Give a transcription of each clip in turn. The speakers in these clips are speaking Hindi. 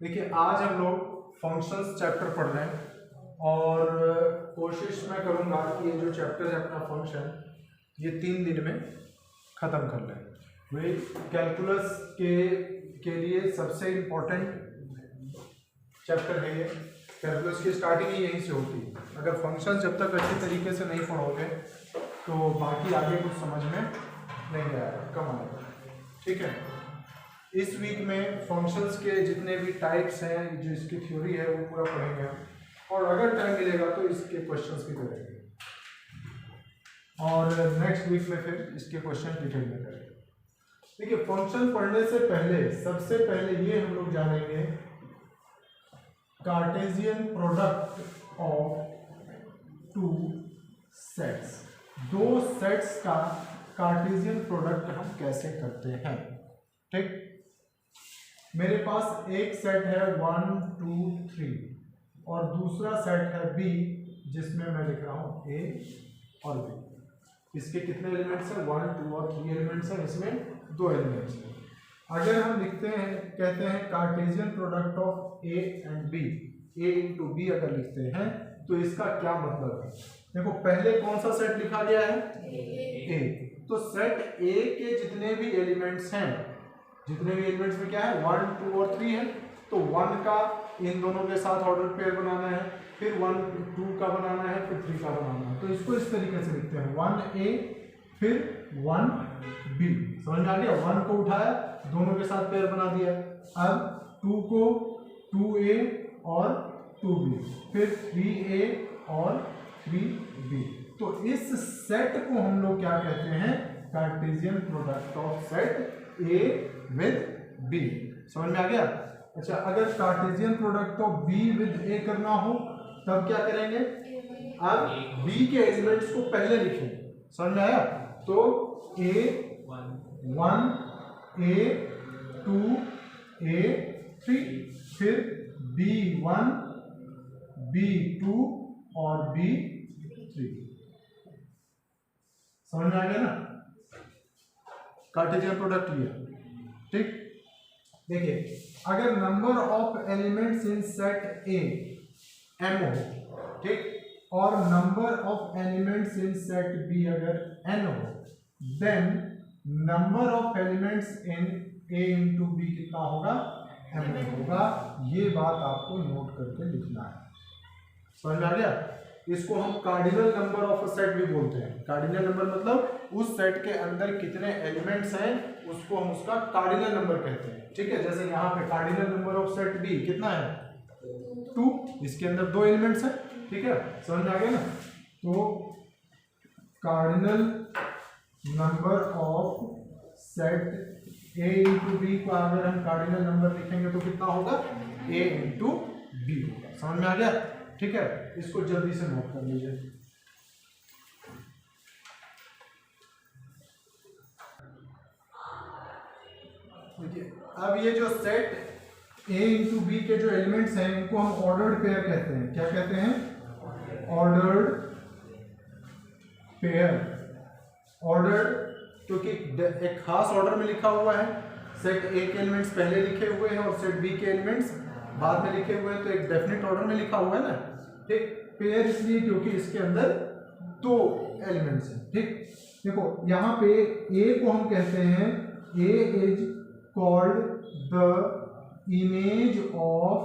देखिए आज हम लोग फंक्शंस चैप्टर पढ़ रहे हैं और कोशिश मैं करूंगा कि ये जो चैप्टर है अपना फंक्शन ये 3 दिन में ख़त्म कर लें। वही कैलकुलस के लिए सबसे इम्पोर्टेंट चैप्टर है ये। कैलकुलस की स्टार्टिंग ही यहीं से होती है। अगर फंक्शन जब तक अच्छे तरीके से नहीं पढ़ोगे तो बाकी आगे कुछ समझ में नहीं आएगा, कम आएगा। ठीक है, इस वीक में फंक्शंस के जितने भी टाइप्स हैं, जो इसकी थ्योरी है वो पूरा पढ़ेंगे हम, और अगर टाइम मिलेगा तो इसके क्वेश्चंस भी करेंगे और नेक्स्ट वीक में फिर इसके क्वेश्चन डिटेल में करेंगे। देखिए फंक्शन पढ़ने से पहले सबसे पहले ये हम लोग जानेंगे Cartesian product of two sets. दो सेट्स का कार्टेशियन प्रोडक्ट हम कैसे करते हैं। ठीक, मेरे पास एक सेट है 1 2 3 और दूसरा सेट है B जिसमें मैं लिख रहा हूँ A और B। इसके कितने एलिमेंट्स हैं? 1 2 और 3 एलिमेंट्स हैं, इसमें 2 एलिमेंट्स हैं। अगर हम लिखते हैं, कहते हैं Cartesian product of A and B, A into B अगर लिखते हैं तो इसका क्या मतलब है? देखो पहले कौन सा सेट लिखा गया है? A। तो सेट A के जितने भी एलिमेंट्स हैं, जितने भी एलिमेंट्स में क्या है 1 2 और 3 है, तो 1 का इन दोनों के साथ ऑर्डर पेयर बनाना है, फिर 1 2 का बनाना है, फिर 3 का बनाना है। तो इसको इस तरीके से लिखते हैं 1A फिर 1B। समझ में आ गया? 1 को उठाया, दोनों के साथ पेयर बना दिया। अब 2 को 2A और 2B, फिर 3A और 3B। तो इस सेट को हम लोग क्या कहते हैं? Cartesian product of set A with B। समझ में आ गया? अच्छा, अगर Cartesian product of B with A करना हो तब क्या करेंगे? अब B के एलिमेंट्स को पहले लिखें। समझ में आया? तो A1 A2 A3 फिर B1 B2 और B3। समझ में आ गया ना? कार्टेशियन प्रोडक्ट लिया। ठीक, देखिए अगर number of elements in set A M हो, ठीक, और number of elements in set B अगर N हो, then number of elements in A into B कितना होगा? M होगा। ये बात आपको नोट करके लिखना है। समझ में आ गया? इसको हम cardinal number of a set भी बोलते हैं। कार्डिनल नंबर मतलब उस सेट के अंदर कितने एलिमेंट्स हैं उसको हम उसका कार्डिनल नंबर कहते हैं। ठीक है, जैसे यहाँ पे cardinal number of set B कितना है? 2। इसके अंदर 2 एलिमेंट्स हैं। ठीक है, समझ में आ गया ना? तो cardinal number of set A into B को अगर हम कार्डिनल नंबर लिखेंगे तो कितना होगा? A इंटू B होगा। समझ में आ गया? ठीक है, इसको जल्दी से नोट कर लीजिए। देखिए अब ये जो सेट A इंटू B के जो एलिमेंट्स हैं इनको हम ऑर्डर्ड पेयर कहते हैं। क्या कहते हैं? Ordered pair. ऑर्डर्ड क्योंकि एक खास ऑर्डर में लिखा हुआ है। सेट A के एलिमेंट्स पहले लिखे हुए हैं और सेट B के एलिमेंट्स बाद में लिखे हुए हैं, तो एक डेफिनेट ऑर्डर में लिखा हुआ है ना। ठीक, पेयर इसलिए क्योंकि इसके अंदर 2 एलिमेंट्स हैं। ठीक, देखो यहाँ पे A को हम कहते हैं A is called the image of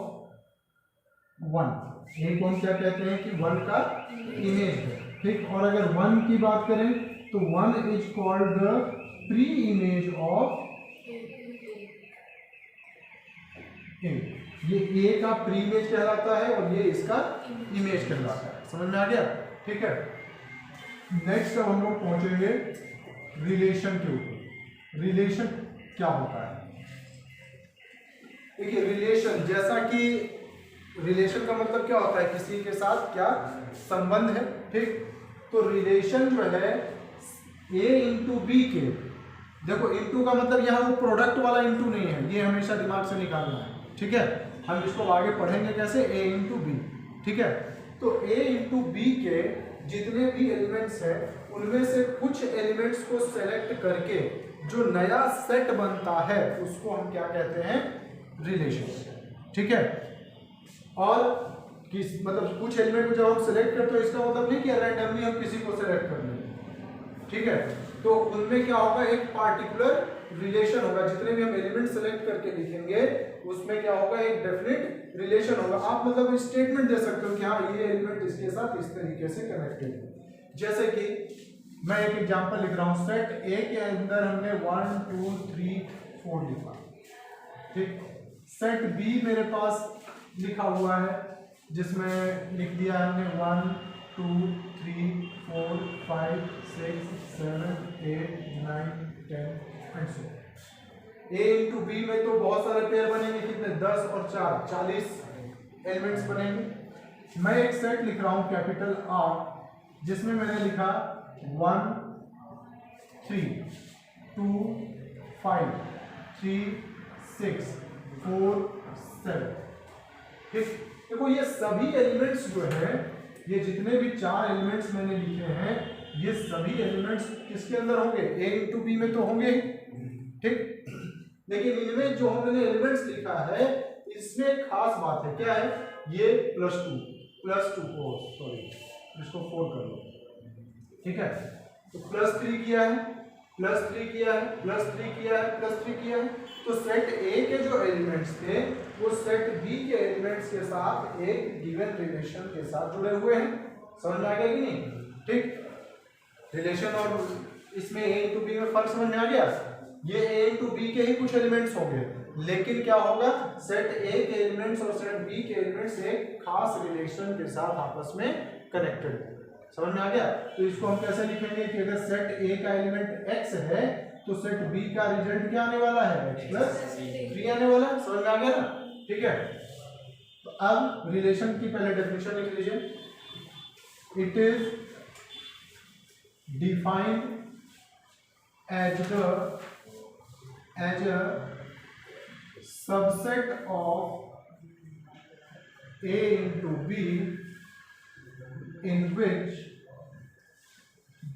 1। A को हम क्या कहते हैं कि 1 का इमेज है। ठीक, और अगर 1 की बात करें तो 1 is called the pre image of A। ये A का प्री इमेज कहलाता है और ये इसका इमेज कहलाता है। समझ में आ गया? ठीक है, नेक्स्ट अब हम लोग पहुंचेंगे रिलेशन के ऊपर। रिलेशन क्या होता है? देखिए रिलेशन, जैसा कि रिलेशन का मतलब क्या होता है? किसी के साथ क्या संबंध है। ठीक, तो रिलेशन जो है A इंटू B के, देखो इंटू का मतलब यहाँ वो प्रोडक्ट वाला इंटू नहीं है, ये हमेशा दिमाग से निकालना है। ठीक है, हम इसको आगे पढ़ेंगे कैसे? A into B। ठीक है, तो A इंटू B के जितने भी एलिमेंट्स हैं उनमें से कुछ एलिमेंट्स को सेलेक्ट करके जो नया सेट बनता है उसको हम क्या कहते हैं? रिलेशन। ठीक है। और किस मतलब कुछ एलिमेंट को जब हम सेलेक्ट करते हैं इसका मतलब नहीं कि रैंडमली हम किसी को सेलेक्ट कर लेंगे, ठीक है। तो उनमें क्या होगा, एक पार्टिकुलर रिलेशन होगा, जितने भी हम एलिमेंट सेलेक्ट करके लिखेंगे उसमें क्या होगा, एक डेफिनेट रिलेशन होगा। आप मतलब स्टेटमेंट दे सकते हो कि हाँ ये एलिमेंट इसके साथ इस तरीके से कनेक्टेड है। जैसे कि मैं एक एग्जांपल लिख रहा हूं, सेट ए के अंदर हमने 1 2 3 4 लिखा, ठीक। सेट बी मेरे पास लिखा हुआ है जिसमें लिख दिया हमने 1 2 3 4 5 6 7 8 9 10 and so. A into B में तो बहुत सारे पेयर बनेंगे, कितने, 10 और 4 40 एलिमेंट्स बनेंगे। मैं एक सेट लिख रहा हूं कैपिटल आर जिसमें मैंने लिखा 1 3 2 5 3 6 4 7, ठीक। देखो ये सभी एलिमेंट्स जो है, ये जितने भी 4 एलिमेंट्स मैंने लिखे हैं, ये सभी एलिमेंट्स किसके अंदर होंगे, ए इंटू बी में तो होंगे, ठीक। लेकिन इनमें जो हमने एलिमेंट्स लिखा है इसमें एक खास बात है, क्या है, ये प्लस टू सॉरी इसको 4 कर लो, ठीक है। तो +3 किया है, +3 किया है, +3 किया है, +3 किया है। तो सेट ए के जो एलिमेंट्स थे वो सेट बी के एलिमेंट्स के साथ एक गिवन रिलेशन के साथ जुड़े हुए हैं। समझ में आ गया कि नहीं, ठीक। रिलेशन और इसमें ए इंटू बी में फर्क समझ में आ गया। ये ए इंटू बी के ही कुछ एलिमेंट्स होंगे, लेकिन क्या होगा, सेट ए के एलिमेंट्स और सेट बी के एलिमेंट्स एक खास रिलेशन के साथ आपस में कनेक्टेड है। समझ में आ गया। तो इसको हम कैसे लिखेंगे कि अगर सेट ए का एलिमेंट x है तो सेट बी का रिजल्ट क्या आने वाला है, x+3 आने वाला है। समझ में आ गया ना, ठीक है। तो अब रिलेशन की पहले डेफिनेशन लिख लीजिए। It is defined as a subset of A into B in which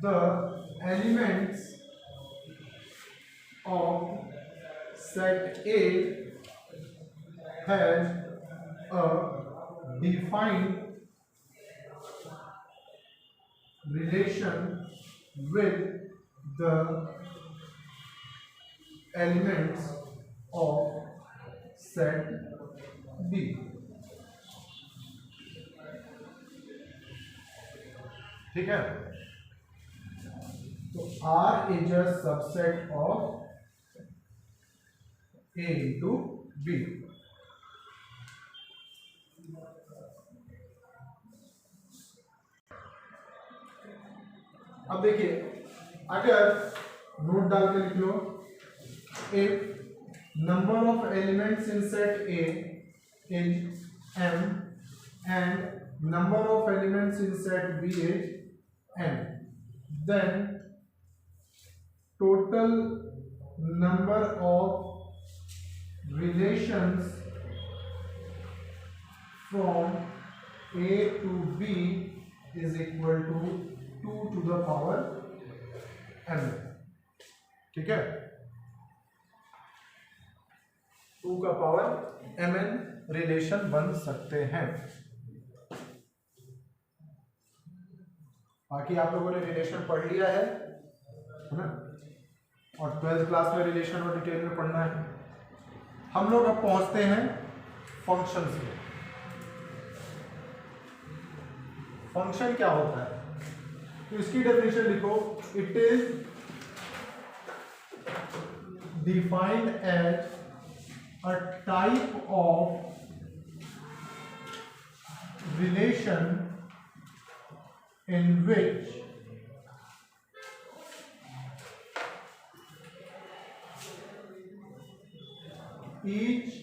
the elements of set A has a defined relation with the elements of set B, ठीक है। तो R is a subset of A into B। अब देखिए, अगर नोट डाल के लिख लो, if number of elements in set A is m and number of elements in set B is n, then total number of relations from A to B is equal to 2 to the power n, ठीक है। 2 का पावर mn रिलेशन बन सकते हैं। बाकी आप लोगों ने रिलेशन पढ़ लिया है ना, और 12th क्लास में रिलेशन और डिटेल में पढ़ना है। हम लोग अब पहुंचते हैं फंक्शंस में। फंक्शन क्या होता है, तो इसकी डेफिनेशन लिखो। It is defined as a type of relation in which each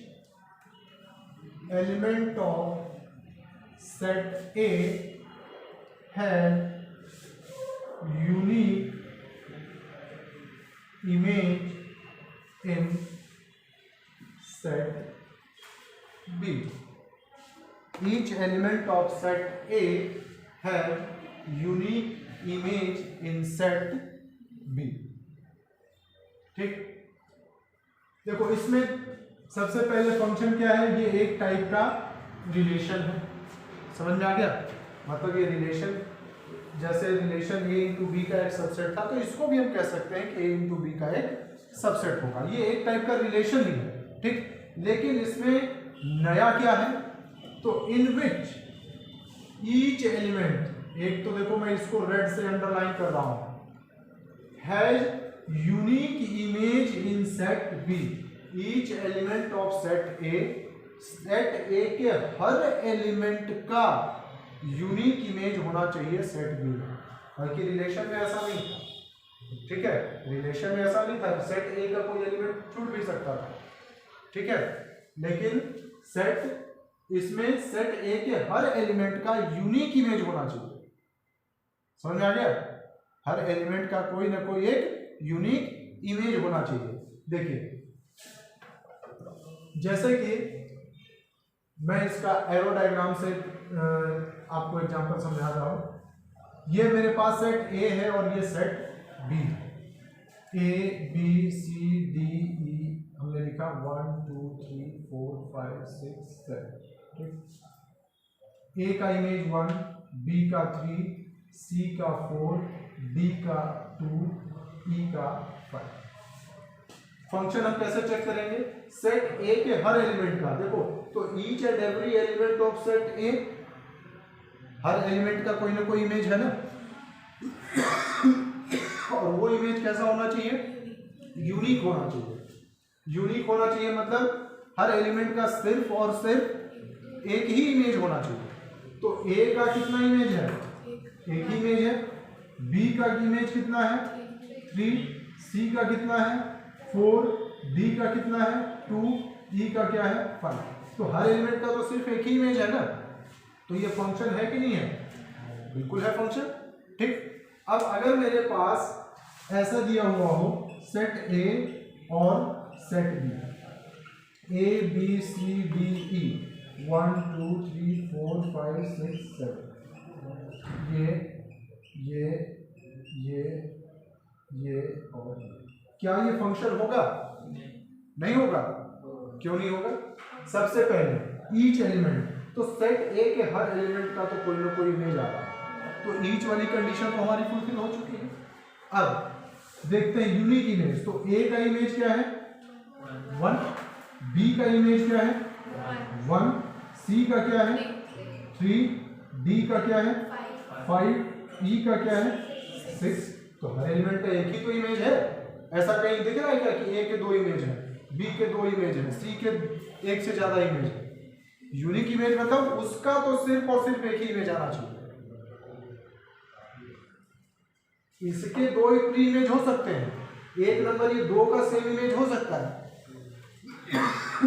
element of set A has unique image in set B. Each element of set A has unique image in set B, ठीक। देखो इसमें सबसे पहले फंक्शन क्या है, ये एक टाइप का रिलेशन है, समझ में आ गया। मतलब ये रिलेशन, जैसे रिलेशन ए इंटू बी का एक सबसेट था, तो इसको भी हम कह सकते हैं कि ए इंटू बी का एक सबसेट होगा। ये एक टाइप का रिलेशन ही है, ठीक। लेकिन इसमें नया क्या है, तो इन विच ईच एलिमेंट, एक तो देखो मैं इसको रेड से अंडरलाइन कर रहा हूं, has unique image in set B. Each element of set A, set A के हर एलिमेंट का यूनिक इमेज होना चाहिए सेट बी में। बल्कि रिलेशन में ऐसा नहीं था, ठीक है, रिलेशन में ऐसा नहीं था, सेट ए का कोई एलिमेंट छूट भी सकता था, ठीक है। लेकिन सेट, इसमें सेट ए के हर एलिमेंट का यूनिक इमेज होना चाहिए, समझ में आ गया। हर एलिमेंट का कोई ना कोई एक यूनिक इमेज होना चाहिए। देखिए जैसे कि मैं इसका एरो डायग्राम से आपको एग्जांपल समझा रहा हूं। ये मेरे पास सेट ए है और ये set B, A B C D E हमने लिखा 1 2 3 4 5 6 7, ठीक। ए का इमेज 1, बी का 3, सी का 4, डी का 2, ई का 5। फंक्शन हम कैसे चेक करेंगे, सेट ए के हर एलिमेंट का, देखो तो each and every element of set A, her element का कोई ना कोई इमेज है ना, और वो इमेज कैसा होना चाहिए, यूनिक होना चाहिए। यूनिक होना चाहिए मतलब हर एलिमेंट का सिर्फ और सिर्फ एक ही इमेज होना चाहिए। तो ए का कितना इमेज है, एक ही इमेज है। बी का इमेज कितना है, 3, सी का कितना है 4, डी का कितना है 2, ई का क्या है 5। तो हर एलिमेंट का तो सिर्फ एक ही इमेज है ना, तो ये फंक्शन है कि नहीं है, बिल्कुल है फंक्शन, ठीक। अब अगर मेरे पास ऐसा दिया हुआ हो सेट ए और set B, A B C D E 1 2 3 4 5 6 7, ये और क्या ये फंक्शन होगा, नहीं होगा। क्यों नहीं होगा, सबसे पहले ईच एलिमेंट, तो सेट ए के हर एलिमेंट का तो कोई ना कोई इमेज आ रहा है, तो ईच वाली कंडीशन तो हमारी फुलफिल हो चुकी है। अब देखते हैं यूनिक इमेज, तो ए का इमेज क्या है 1, बी का इमेज क्या है 1, सी का क्या है 3, डी का क्या है 5, ई का क्या है 6। तो हर एलिमेंट का एक ही तो इमेज है, ऐसा कहीं दिख रहा है क्या कि ए के 2 इमेज है, बी के 2 इमेज है, सी के एक से ज्यादा इमेज है। यूनिक इमेज मतलब उसका तो सिर्फ और सिर्फ एक ही इमेज आना चाहिए। इसके 2 प्री इमेज हो सकते हैं, एक नंबर ये 2 का सेम इमेज हो सकता है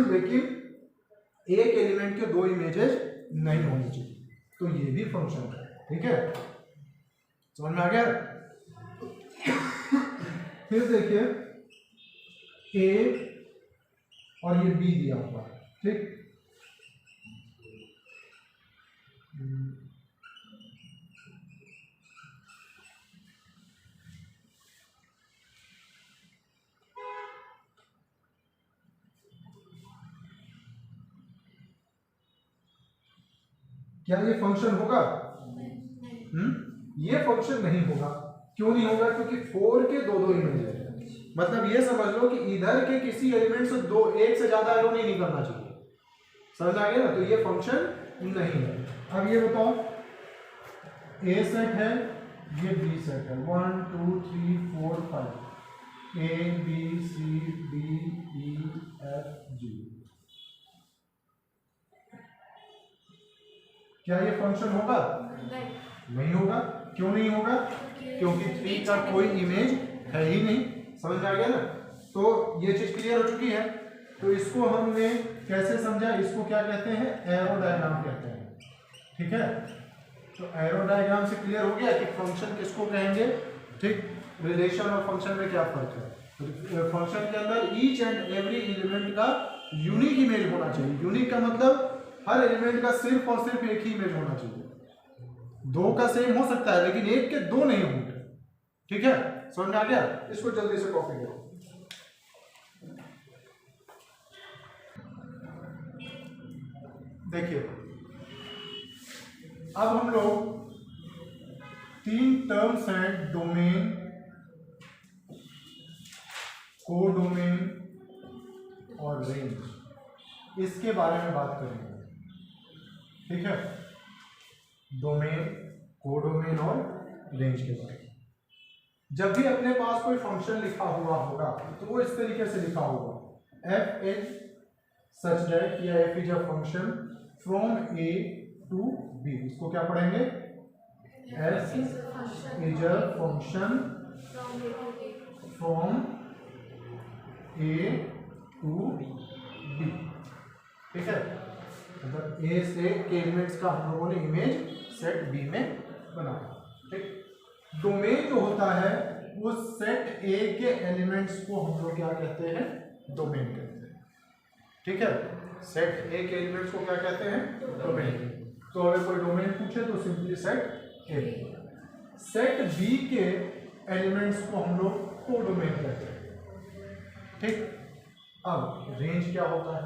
लेकिन एक एलिमेंट के 2 इमेजेस नहीं होनी चाहिए, तो ये भी फंक्शन है, ठीक है, समझ में आ गया। फिर देखिए ए और ये बी दिया हुआ, ठीक। क्या ये फंक्शन होगा, ये फंक्शन नहीं होगा। क्यों नहीं होगा, क्योंकि 4 के 2 इमेज है। मतलब ये समझ लो कि इधर के किसी एलिमेंट से एक से ज्यादा एरो नहीं निकलना चाहिए, समझ आ गया ना, तो ये फंक्शन नहीं है। अब ये बताओ ए सेट है, ये बी सेट है, 1 2 3 4 5, A B C D E F G. क्या ये फंक्शन होगा, नहीं होगा। क्यों नहीं होगा, क्योंकि 3 का कोई इमेज है ही नहीं, समझ में आ गया ना। तो ये चीज क्लियर हो चुकी है। तो इसको हमने कैसे समझा, इसको क्या कहते हैं, एरो डायग्राम कहते हैं, ठीक है। तो एरो डायग्राम से क्लियर हो गया कि फंक्शन किसको कहेंगे, ठीक। रिलेशन और फंक्शन में क्या फर्क है, फंक्शन के अंदर ईच एंड एवरी एलिमेंट का यूनिक इमेज होना चाहिए। यूनिक का मतलब हर एलिमेंट का सिर्फ और सिर्फ एक ही इमेज होना चाहिए। 2 का सेम हो सकता है लेकिन 1 के 2 नहीं होंगे, ठीक है, समझ में आ गया। इसको जल्दी से कॉपी करो। देखिए अब हम लोग 3 टर्म्स हैं, डोमेन, कोडोमेन और रेंज, इसके बारे में बात करेंगे। ठीक है, डोमेन, कोडोमेन और रेंज के बारे में। जब भी अपने पास कोई फंक्शन लिखा हुआ होगा तो वो इस तरीके से लिखा होगा, f is such that, या f is a function from a to b। इसको क्या पढ़ेंगे, f is a function from a to b। ठीक है, मतलब a से के एलिमेंट्स का हम लोगों ने इमेज सेट b में बनाया। ठीक, डोमेन जो होता है वो सेट A के एलिमेंट्स को हम लोग क्या कहते हैं, डोमेन कहते हैं। ठीक है, सेट A के एलिमेंट्स को क्या कहते हैं, डोमेन। तो अगर कोई डोमेन पूछे तो simply set A। Set B के एलिमेंट्स को हम लोग कोडोमेन कहते हैं। ठीक, अब रेंज क्या होता है,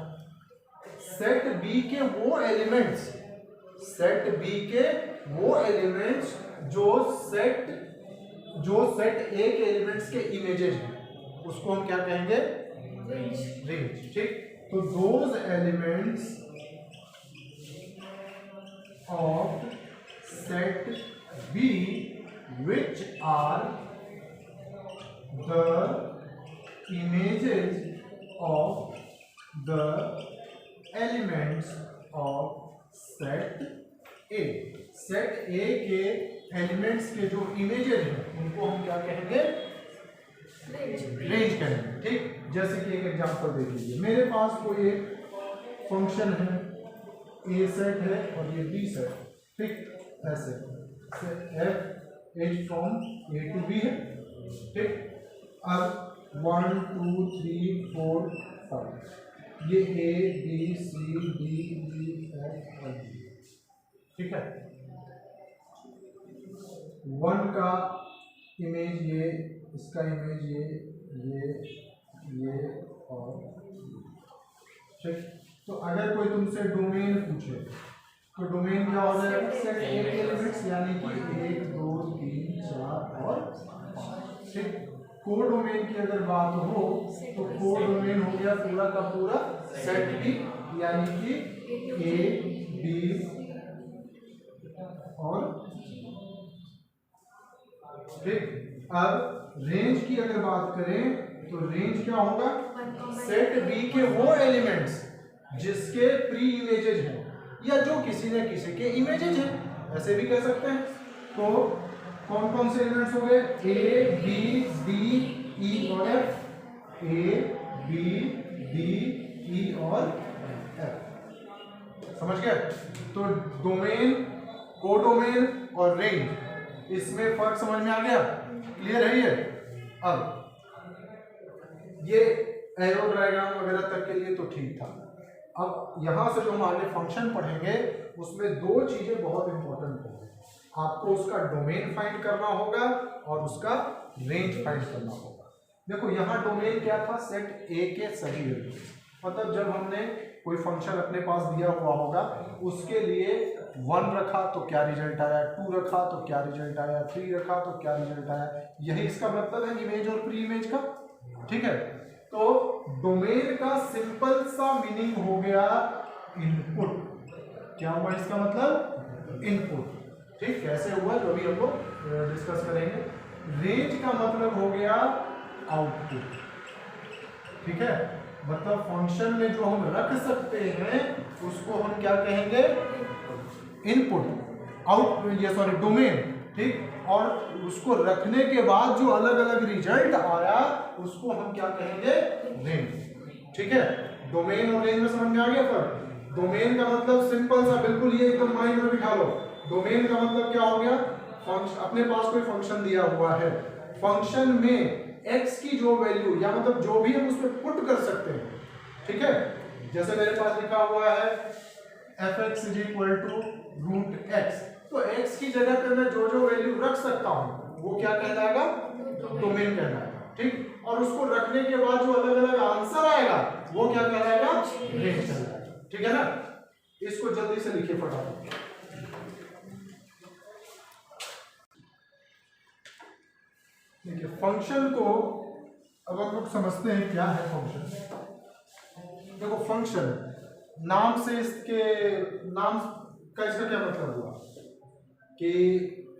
सेट B के वो एलिमेंट्स, सेट B के वो एलिमेंट्स जो सेट A के एलिमेंट्स के इमेजेस हैं, उसको हम क्या कहेंगे, रेंज। ठीक, तो those elements of set B which are the images of the elements of set A। Set A के एलिमेंट्स के जो इमेजेस हैं उनको हम क्या कहेंगे, रेंज कहेंगे। ठीक, जैसे कि एक एग्जांपल देख लीजिए, मेरे पास कोई एक फंक्शन है, A सेट है और ये B सेट। ठीक, ऐसे f is from A to B है। ठीक, अब 1 2 3 4 5 ये A B C D E F और G। ठीक है, 1 का इमेज ये, इसका इमेज ये और। ठीक, तो अगर कोई तुमसे डोमेन पूछे तो डोमेन क्या हो जाएगा, सेट A के एलिमेंट्स यानी कि 1 2 3 4 और 5। ठीक, कोडोमेन की अगर बात हो तो कोडोमेन हो गया पूरा का पूरा सेट B यानी कि A B और। ठीक, अब रेंज की अगर बात करें तो रेंज क्या होगा, सेट B के वो एलिमेंट्स जिसके प्री इमेजेस हैं या जो किसी न किसी के इमेजेस हैं, ऐसे भी कह सकते हैं। तो कौन कौन से एलिमेंट्स हो गए, A B D E और F, A B D E और F। समझ गए? तो डोमेन, कोडोमेन और रेंज, इसमें फर्क समझ में आ गया, क्लियर है ये। अब ये एरो डायग्राम वगैरह तक के लिए तो ठीक था। अब यहां से जो हम आगे फंक्शन पढ़ेंगे उसमें 2 चीजें बहुत इंपॉर्टेंट होंगी, आपको उसका डोमेन फाइंड करना होगा और उसका रेंज फाइंड करना होगा। देखो यहाँ डोमेन क्या था, सेट A के सभी वैल्यू, मतलब जब हमने कोई फंक्शन अपने पास दिया हुआ होगा उसके लिए 1 रखा तो क्या रिजल्ट आया, 2 रखा तो क्या रिजल्ट आया, 3 रखा तो क्या रिजल्ट आया, यही इसका मतलब है इमेज और प्री इमेज का। ठीक है, तो डोमेन का सिंपल सा मीनिंग हो गया इनपुट। क्या हुआ इसका मतलब, इनपुट। ठीक, कैसे हुआ जो भी हम लोग डिस्कस करेंगे। रेंज का मतलब हो गया आउटपुट। ठीक है, मतलब फंक्शन में जो हम रख सकते हैं उसको हम क्या कहेंगे, इनपुट। आउट ये सॉरी डोमेन। ठीक, और उसको रखने के बाद जो अलग अलग रिजल्ट आया उसको हम क्या कहेंगे, रेंज। ठीक है, डोमेन और रेंज में समझ में आ गया पर डोमेन का मतलब सिंपल सा, बिल्कुल ये एकदम माइंड में बिठा लो। डोमेन का मतलब क्या हो गया, फंक्शन, अपने पास कोई फंक्शन दिया हुआ है, फंक्शन में x की जो वैल्यू या मतलब जो भी हम उसमें पुट कर सकते हैं। ठीक है, जैसे मेरे पास लिखा हुआ है f(x) = √x, तो x की जगह पे मैं जो जो वैल्यू रख सकता हूं वो क्या कहलाएगा, डोमेन कहलाएगा। ठीक, और उसको रखने के बाद जो अलग अलग आंसर आएगा वो क्या कहलाएगा, रेंज कहलाएगा। ठीक है ना, इसको जल्दी से लिखिए फटाफट। देखिए फंक्शन को अब हम लोग समझते हैं क्या है फंक्शन। देखो फंक्शन नाम से, इसके नाम का इसका क्या मतलब हुआ कि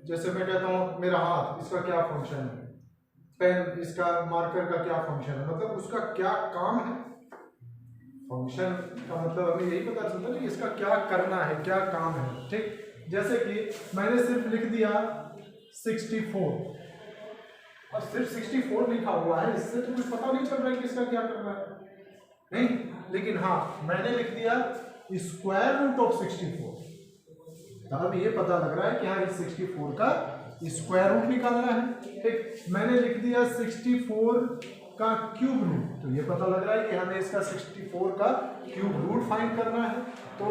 जैसे मैं कहता हूं मेरा हाथ, इसका क्या फंक्शन है, पेन इसका, मार्कर का क्या फंक्शन है, मतलब उसका क्या काम है। फंक्शन का मतलब हमें यही पता चलता है कि इसका क्या करना है, क्या काम है। ठीक, जैसे कि मैंने सिर्फ लिख दिया 64 और सिर्फ 64 लिखा हुआ है, इससे तो कुछ पता नहीं चल रहा है कि इसका क्या करना है, नहीं। लेकिन हाँ मैंने लिख दिया स्क्वायर रूट ऑफ 64, तब ये पता लग रहा है कि हाँ इस 64 का स्क्वायर रूट निकालना है। ठीक, मैंने लिख दिया 64 का क्यूब रूट, तो ये पता लग रहा है कि हमें इसका 64 का क्यूब रूट फाइंड करना है। तो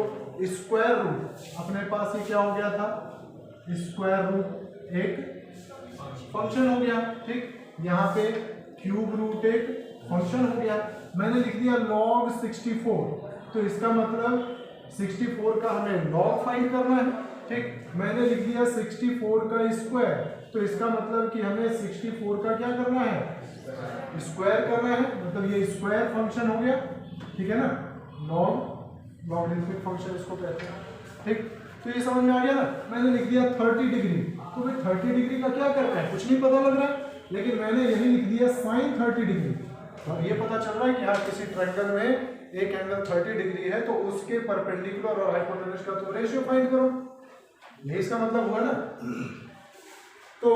स्क्वायर रूट अपने पास ये क्या हो गया था, स्क्वायर रूट एक फंक्शन हो गया। ठीक, यहाँ पे क्यूब रूट एक फंक्शन हो गया। मैंने लिख दिया log 64, तो इसका मतलब 64 का हमें log फाइंड करना है। ठीक, मैंने लिख दिया 64 का स्क्वायर, तो इसका मतलब कि हमें 64 का क्या करना है, स्क्वायर करना है, मतलब ये स्क्वायर फंक्शन हो गया। ठीक है ना, लॉगरिथमिक फंक्शन इसको कहते हैं। ठीक, तो ये समझ में आ गया ना। मैंने लिख दिया 30 डिग्री, तो भाई 30 डिग्री का क्या करना है, कुछ नहीं पता लग रहा है, लेकिन मैंने यही लिख दिया sin 30 डिग्री। अब ये पता चल रहा है कि हाँ किसी ट्रायंगल में एक एंगल 30 डिग्री है, तो उसके परपेंडिकुलर और हाइपोटेन्यूज का तो रेशियो फाइंड करो, यही इसका मतलब हुआ ना। तो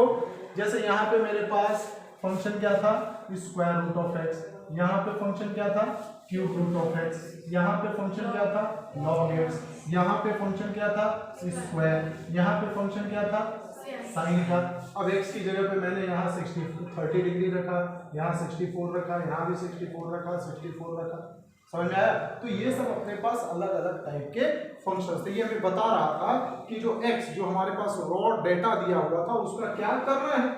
जैसे यहाँ पे मेरे पास फंक्शन क्या था, स्क्वायर रूट ऑफ एक्स, यहाँ पे फंक्शन क्या था, क्यूब रूट ऑफ एक्स, यहाँ पे फंक्शन क्या था, लॉग एक्स, यहाँ पे फंक्शन क्या था, स्क्वायर, यहाँ पे फंक्शन क्या था, साइन का। अब एक्स की जगह पे मैंने यहाँ 30 डिग्री रखा, यहाँ 64 रखा, यहाँ भी 64 रखा, 64 रखा, समझ में आया। तो ये सब अपने पास अलग अलग टाइप के फंक्शंस थे। ये हमें बता रहा था कि जो x जो हमारे पास रॉ डेटा दिया हुआ था उसका क्या करना है,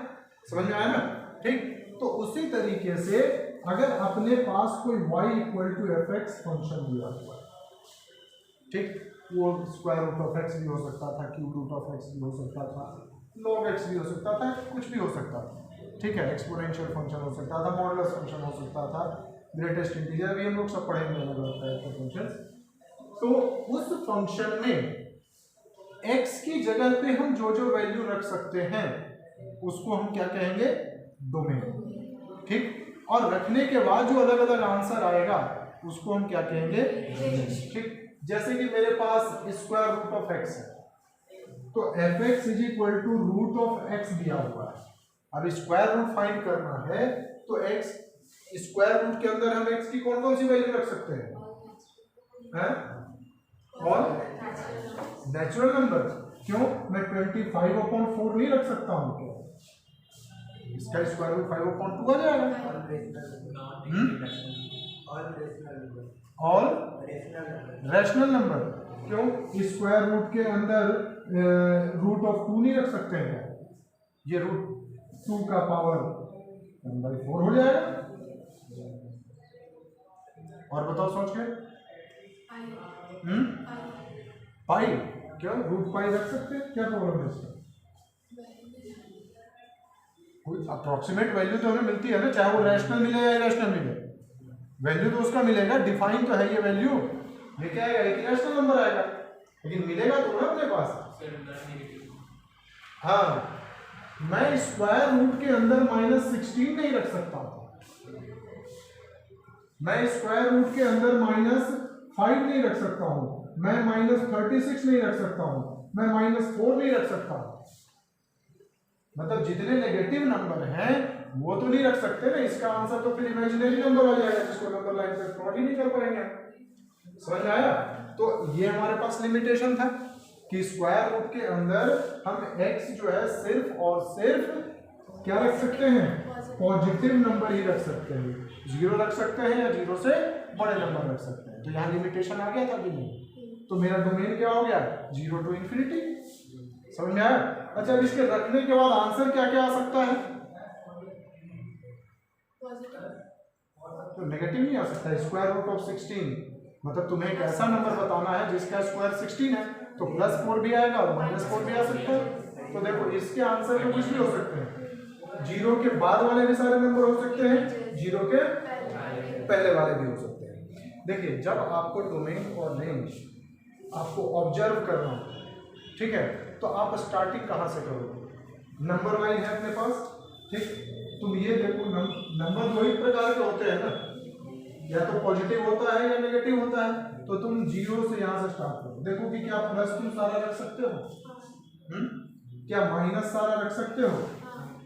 समझ में आया ना। ठीक, तो उसी तरीके से अगर अपने पास कोई y equal to fx function दिया हुआ है, ठीक, वो स्क्वायर रूट ऑफ एक्स भी हो सकता था, क्यूब रूट ऑफ एक्स भी हो सकता था, log x भी हो सकता था, कुछ भी हो सकता था। ठीक है, एक्सपोनेंशियल फंक्शन हो सकता था, मॉडुलस फंक्शन हो सकता था, ग्रेटेस्ट इंटीजर भी हम लोग सब पढ़ेंगे अलग अलग टाइप के फंक्शन। तो उस फंक्शन में x की जगह पे हम जो जो वैल्यू रख सकते हैं उसको हम क्या कहेंगे, डोमेन। ठीक, और रखने के बाद जो अलग अलग आंसर आएगा उसको हम क्या कहेंगे, ठीक। जैसे कि मेरे पास स्क्वायर रूट ऑफ एक्स है, तो fx is equal to root of x दिया हुआ है। अब स्क्वायर रूट फाइंड करना है तो x स्क्वायर रूट के अंदर हम x की कौन कौन सी वैल्यू रख सकते हैं, कौन, नेचुरल नंबर। क्यों, मैं 25/4 नहीं रख सकता हूं, क्यों, इसका स्क्वायर रूट 5/2 आ जाएगा। ऑल रैशनल नंबर, क्यों, स्क्वायर रूट के अंदर रूट ऑफ 2 नहीं रख सकते हैं, ये रूट 2 का पावर 1/4 हो जाएगा। और बताओ सोच के, पाई, क्या रूट पाई रख सकते हैं, क्या प्रॉब्लम है इसका, कोई अप्रोक्सीमेट वैल्यू तो हमें मिलती है ना, चाहे वो रैशनल मिले या इरेशनल मिले, वैल्यू तो उसका मिलेगा, डिफाइन तो है ये वैल्यू, लेके आएगा एक रैशनल नंबर आएगा, लेकिन मिलेगा तो ना अपने पास। हाँ, मैं स्क्वायर रूट के अंदर -16 नहीं रख सकता हूं, मैं स्क्वायर रूट के अंदर -5 नहीं रख सकता हूं, मैं -36 नहीं रख सकता हूं, मैं -4 नहीं रख सकता हूं। मतलब जितने नेगेटिव नंबर हैं वो तो नहीं रख सकते ना, इसका आंसर तो फिर इमेजिनरी नंबर आ जाएगा जिसको नंबर लाइन पे प्लॉट ही नहीं कर पाएंगे। समझ आया। तो ये हमारे पास लिमिटेशन था कि स्क्वायर रूट के अंदर हम x जो है सिर्फ और सिर्फ क्या रख सकते हैं, पॉजिटिव नंबर ही रख सकते हैं, 0 रख सकते हैं या 0 से बड़े नंबर रख सकते हैं। तो यहाँ लिमिटेशन आ गया था कि नहीं, तो मेरा डोमेन क्या हो गया, 0 to infinity। समझ में आया। अच्छा, अब इसके रखने के बाद आंसर क्या क्या आ सकता है, तो नेगेटिव नहीं आ सकता। स्क्वायर रूट ऑफ 16 मतलब तुम्हें एक ऐसा नंबर बताना है जिसका स्क्वायर 16 है, तो +4 भी आएगा और -4 भी आ सकता है। तो देखो इसके आंसर में कुछ भी हो सकते हैं, 0 के बाद वाले भी सारे नंबर हो सकते हैं, 0 के पहले वाले भी हो सकते हैं। देखिए जब आपको डोमेन और रेंज आपको ऑब्जर्व करना हो, ठीक है, तो आप स्टार्टिंग कहाँ से करोगे? नंबर लाइन है अपने पास, ठीक, तुम ये देखो नंबर दो ही प्रकार के होते हैं ना, या तो पॉजिटिव होता है या नेगेटिव होता है। तो तुम 0 से यहाँ से स्टार्ट करो, देखो कि क्या प्लस तुम सारा रख सकते हो, क्या माइनस सारा रख सकते हो।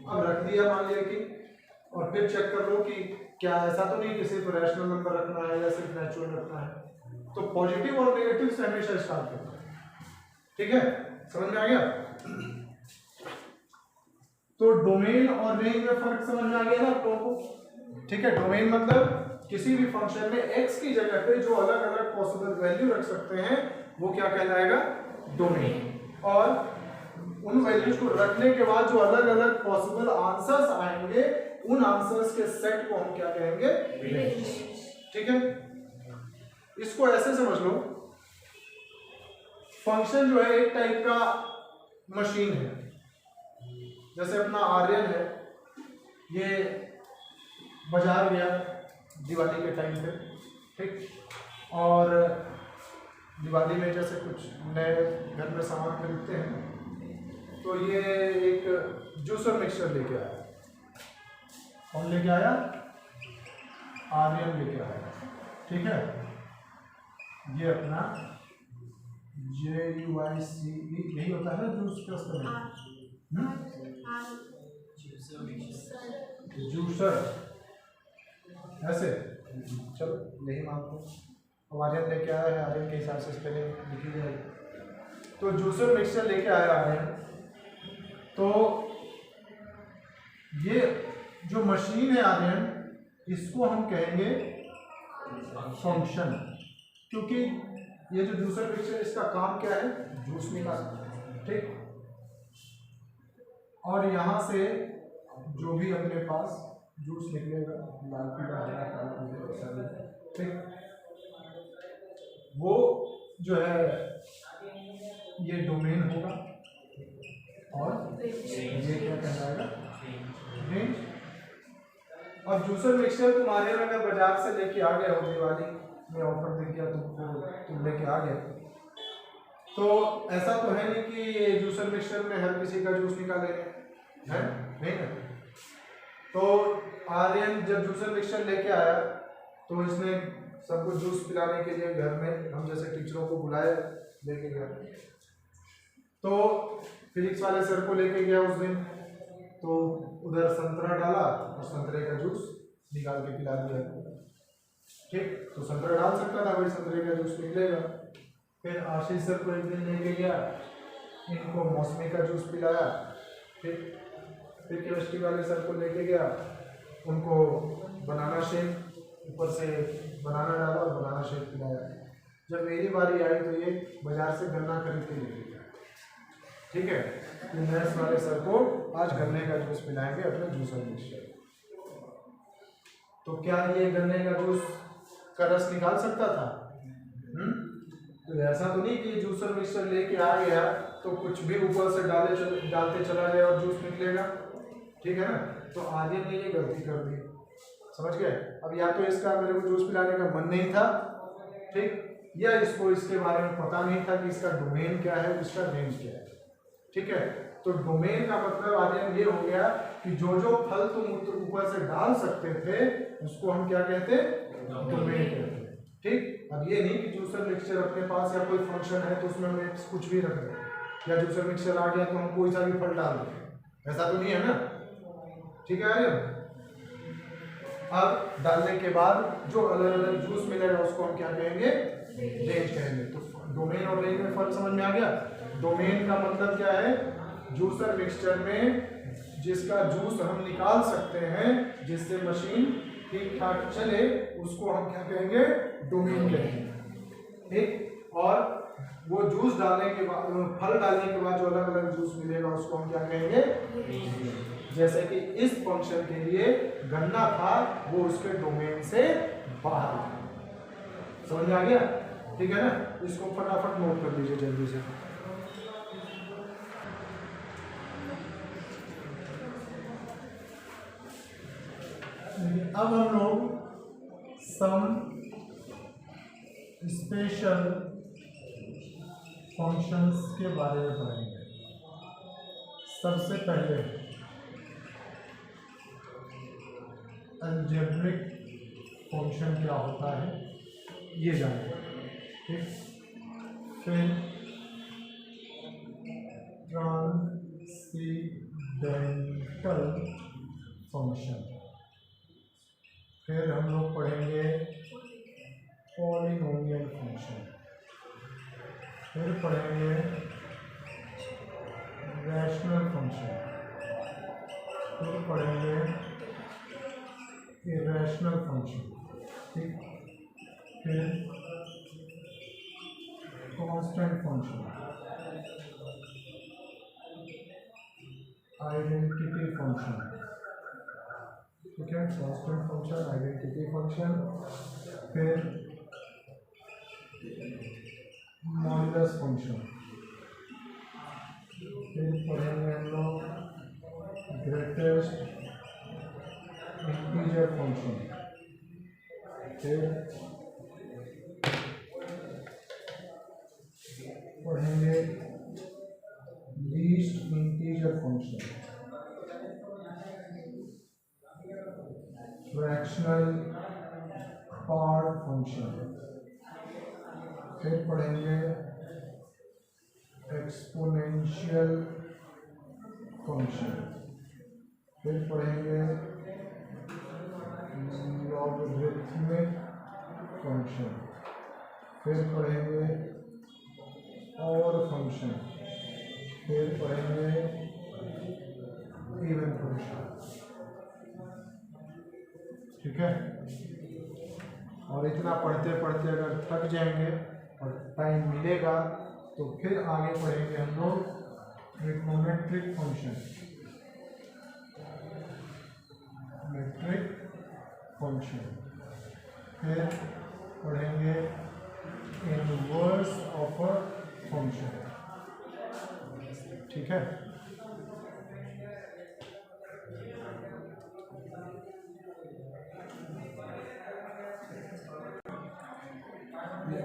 अब रख दिया मान लिया कि, और फिर चेक कर लो कि क्या ऐसा तो नहीं कि सिर्फ रैशनल नंबर रखना है या सिर्फ नेचुरल रखना है। तो पॉजिटिव और नेगेटिव से हमेशा स्टार्ट करना है, ठीक है, समझ में आ गया। तो डोमेन और रेंज में फर्क समझ में आ गया ना आप लोगों को, ठीक है। डोमेन मतलब किसी भी फंक्शन में x की जगह पे जो अलग अलग पॉसिबल वैल्यू रख सकते हैं वो क्या कहलाएगा? डोमेन। और उन वैल्यूज को रखने के बाद जो अलग अलग पॉसिबल आंसर्स आएंगे उन आंसर्स के सेट को हम क्या कहेंगे? रेंज, ठीक है। इसको ऐसे समझ लो, फंक्शन जो है एक टाइप का मशीन है, जैसे अपना आर्यन है, ये बाजार गया दिवाली के टाइम पे, ठीक, और दिवाली में जैसे कुछ नए घर में सामान खरीदते हैं, तो ये एक जूसर मिक्सचर लेके आया। कौन लेके आया? आर्यन लेके आया, ठीक है। ये अपना JUICE यही होता है ना जूस का जूसर, ऐसे चलो यही मानते हैं। अब आर्यन लेके आया है, आर्यन के हिसाब से स्पेलिंग लिखी जाएगी। तो जूसर मिक्सचर लेके आया आर्यन, तो ये जो मशीन है आर्यन, इसको हम कहेंगे फंक्शन, क्योंकि ये जो जूसर मिक्सचर इसका काम क्या है? जूस निकालना, ठीक। और यहाँ से जो भी अपने पास जूस निकलेगा, लाल पीला हरा काला पीला, ठीक, वो जो है ये डोमेन होगा और ये क्या कहलाएगा? रेंज। और जूसर मिक्सचर तुम्हारे अगर बाजार से लेके आ गए हो, दिवाली में ऑफर दे दिया तुमको, तुम लेके आ गए, तो ऐसा तो है नहीं कि जूसर मिक्सचर में हर किसी का जूस निकालेंगे, है नहीं है। तो आर्यन जब जूसर मिक्सचर लेके आया तो इसने सबको जूस पिलाने के लिए घर में हम जैसे टीचरों को बुलाए, लेके गया। तो फिजिक्स वाले सर को लेके गया उस दिन, तो उधर संतरा डाला और संतरे का जूस निकाल के पिला दिया, ठीक। तो संतरा डाल सकता था, भाई संतरे का जूस निकलेगा। फिर आशीष सर को एक दिन लेके गया, इनको मौसमी का जूस पिलाया, ठीक। फिर केमिस्ट्री वाले सर को लेके गया, उनको बनाना शेक, ऊपर से बनाना डाला और बनाना शेक पिलाया। जब मेरी बारी आई तो ये बाजार से गन्ना खरीद के लेके गया, ठीक है। तो मैथ्स वाले सर को आज गन्ने का जूस पिलाएंगे अपने जूसर मिक्सचर। तो क्या ये गन्ने का जूस का रस निकाल सकता था? तो ऐसा तो नहीं कि जूसर मिक्सचर लेके आ गया तो कुछ भी ऊपर से डालते चला जाए और जूस निकलेगा, ठीक है ना। तो आर्यन ने ये गलती कर दी, समझ गए। अब या तो इसका मेरे को जूस पिलाने का मन नहीं था, ठीक, या इसको इसके बारे में पता नहीं था कि इसका डोमेन क्या है, इसका रेंज क्या है, ठीक है। तो डोमेन का मतलब आर्यन ये हो गया कि जो जो फल तुम ऊपर से डाल सकते थे उसको हम क्या कहते? डोमेन कहते, ठीक। अब ये नहीं कि जूसर मिक्सचर अपने पास या कोई फंक्शन है तो उसमें हम कुछ भी रख दें, या जूसर मिक्सचर आ गया तो हम कोई सा भी फल डाल दें, ऐसा तो नहीं है ना, ठीक है आर्यन। अब डालने के बाद जो अलग अलग जूस मिलेगा उसको हम क्या कहेंगे? रेंज कहेंगे। तो डोमेन और रेंज में फर्क समझ में आ गया। डोमेन का मतलब क्या है? जूसर मिक्सचर में जिसका जूस हम निकाल सकते हैं, जिससे मशीन ठीक ठाक चले, उसको हम क्या कहेंगे? डोमेन कहेंगे, ठीक। और वो जूस डालने के बाद, फल डालने के बाद जो अलग अलग जूस मिलेगा उसको हम क्या कहेंगे? जैसे कि इस फंक्शन के लिए गन्ना था, वो उसके डोमेन से बाहर, समझ में आ गया? ठीक है ना, इसको फटाफट नोट कर लीजिए जल्दी से। अब हम लोग सम स्पेशल फंक्शंस के बारे में पढ़ेंगे। सबसे पहले अलजेब्रिक फंक्शन क्या होता है ये जानेंगे, ठीक। फिर ट्रांसेंडेंटल फंक्शन, फिर हम लोग पढ़ेंगे पॉलिनोमियल फंक्शन, फिर पढ़ेंगे रैशनल फंक्शन, फिर पढ़ेंगे इरेशनल फंक्शन, ठीक। फिर कांस्टेंट फंक्शन, आइडेंटिटी फंक्शन, ठीक है, कांस्टेंट फंक्शन, आइडेंटिटी फंक्शन, फिर मॉड्यूलस फंक्शन, फिर पढ़ेंगे हम लोग ग्रेटेस्ट इंटीजर फंक्शन, फिर पढ़ेंगे least integer function, fractional part function, फिर पढ़ेंगे एक्सपोनेंशियल फंक्शन, फिर पढ़ेंगे लॉगरिथमिक फंक्शन, फिर पढ़ेंगे और फंक्शन, फिर पढ़ेंगे इवन फंक्शन, ठीक है। और इतना पढ़ते पढ़ते अगर थक जाएंगे और टाइम मिलेगा तो फिर आगे पढ़ेंगे हम लोग ट्रिग्नोमेट्रिक फंक्शन, मेट्रिक फंक्शन, फिर पढ़ेंगे इनवर्स ऑफ अ फंक्शन, ठीक है।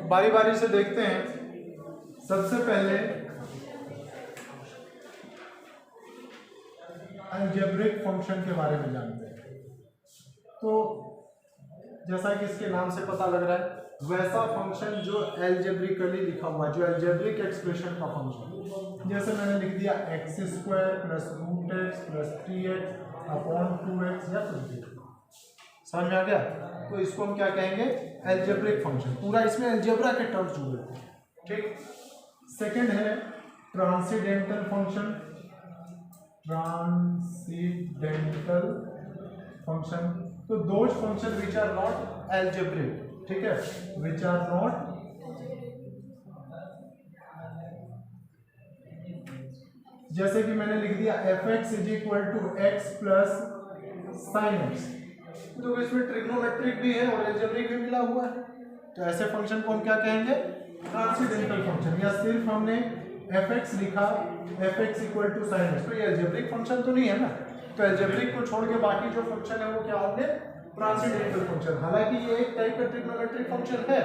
बारी बारी से देखते हैं। सबसे पहले अलजेब्रिक फंक्शन के बारे में जानते हैं। तो जैसा कि इसके नाम से पता लग रहा है, वैसा फंक्शन जो एल्जेब्रिकली लिखा हुआ है, जो एल्जेब्रिक एक्सप्रेशन का फंक्शन, जैसे मैंने लिख दिया x square plus root x plus 3x upon 2x या कुछ भी, समझ में आ गया? तो इसको हम क्या कहेंगे? Algebraic function. पूरा इसमें एल्जेब्रा के टर्म्स जुड़े, ठीक। सेकंड है ट्रांसेंडेंटल फंक्शन, ट्रांसेंडेंटल फंक्शन, तो those function which are not algebraic, ठीक है, विच आर नॉट जैसे कि मैंने लिख दिया fx is equal to x plus sine x, तो इसमें ट्रिग्नोमेट्रिक भी है और एल्जेब्रिक भी मिला हुआ है, तो ऐसे फंक्शन को हम क्या कहेंगे? Transcendental function. या सिर्फ हमने fx लिखा fx equal to sine x, तो ये एल्जेब्रिक फंक्शन तो नहीं है ना, तो एल्जेब्रिक को छोड़ के बाकी जो फंक्शन है वो क्या होंगे? Transcendental function. हालांकि ये एक टाइप का ट्रिग्नोमेट्रिक फंक्शन है,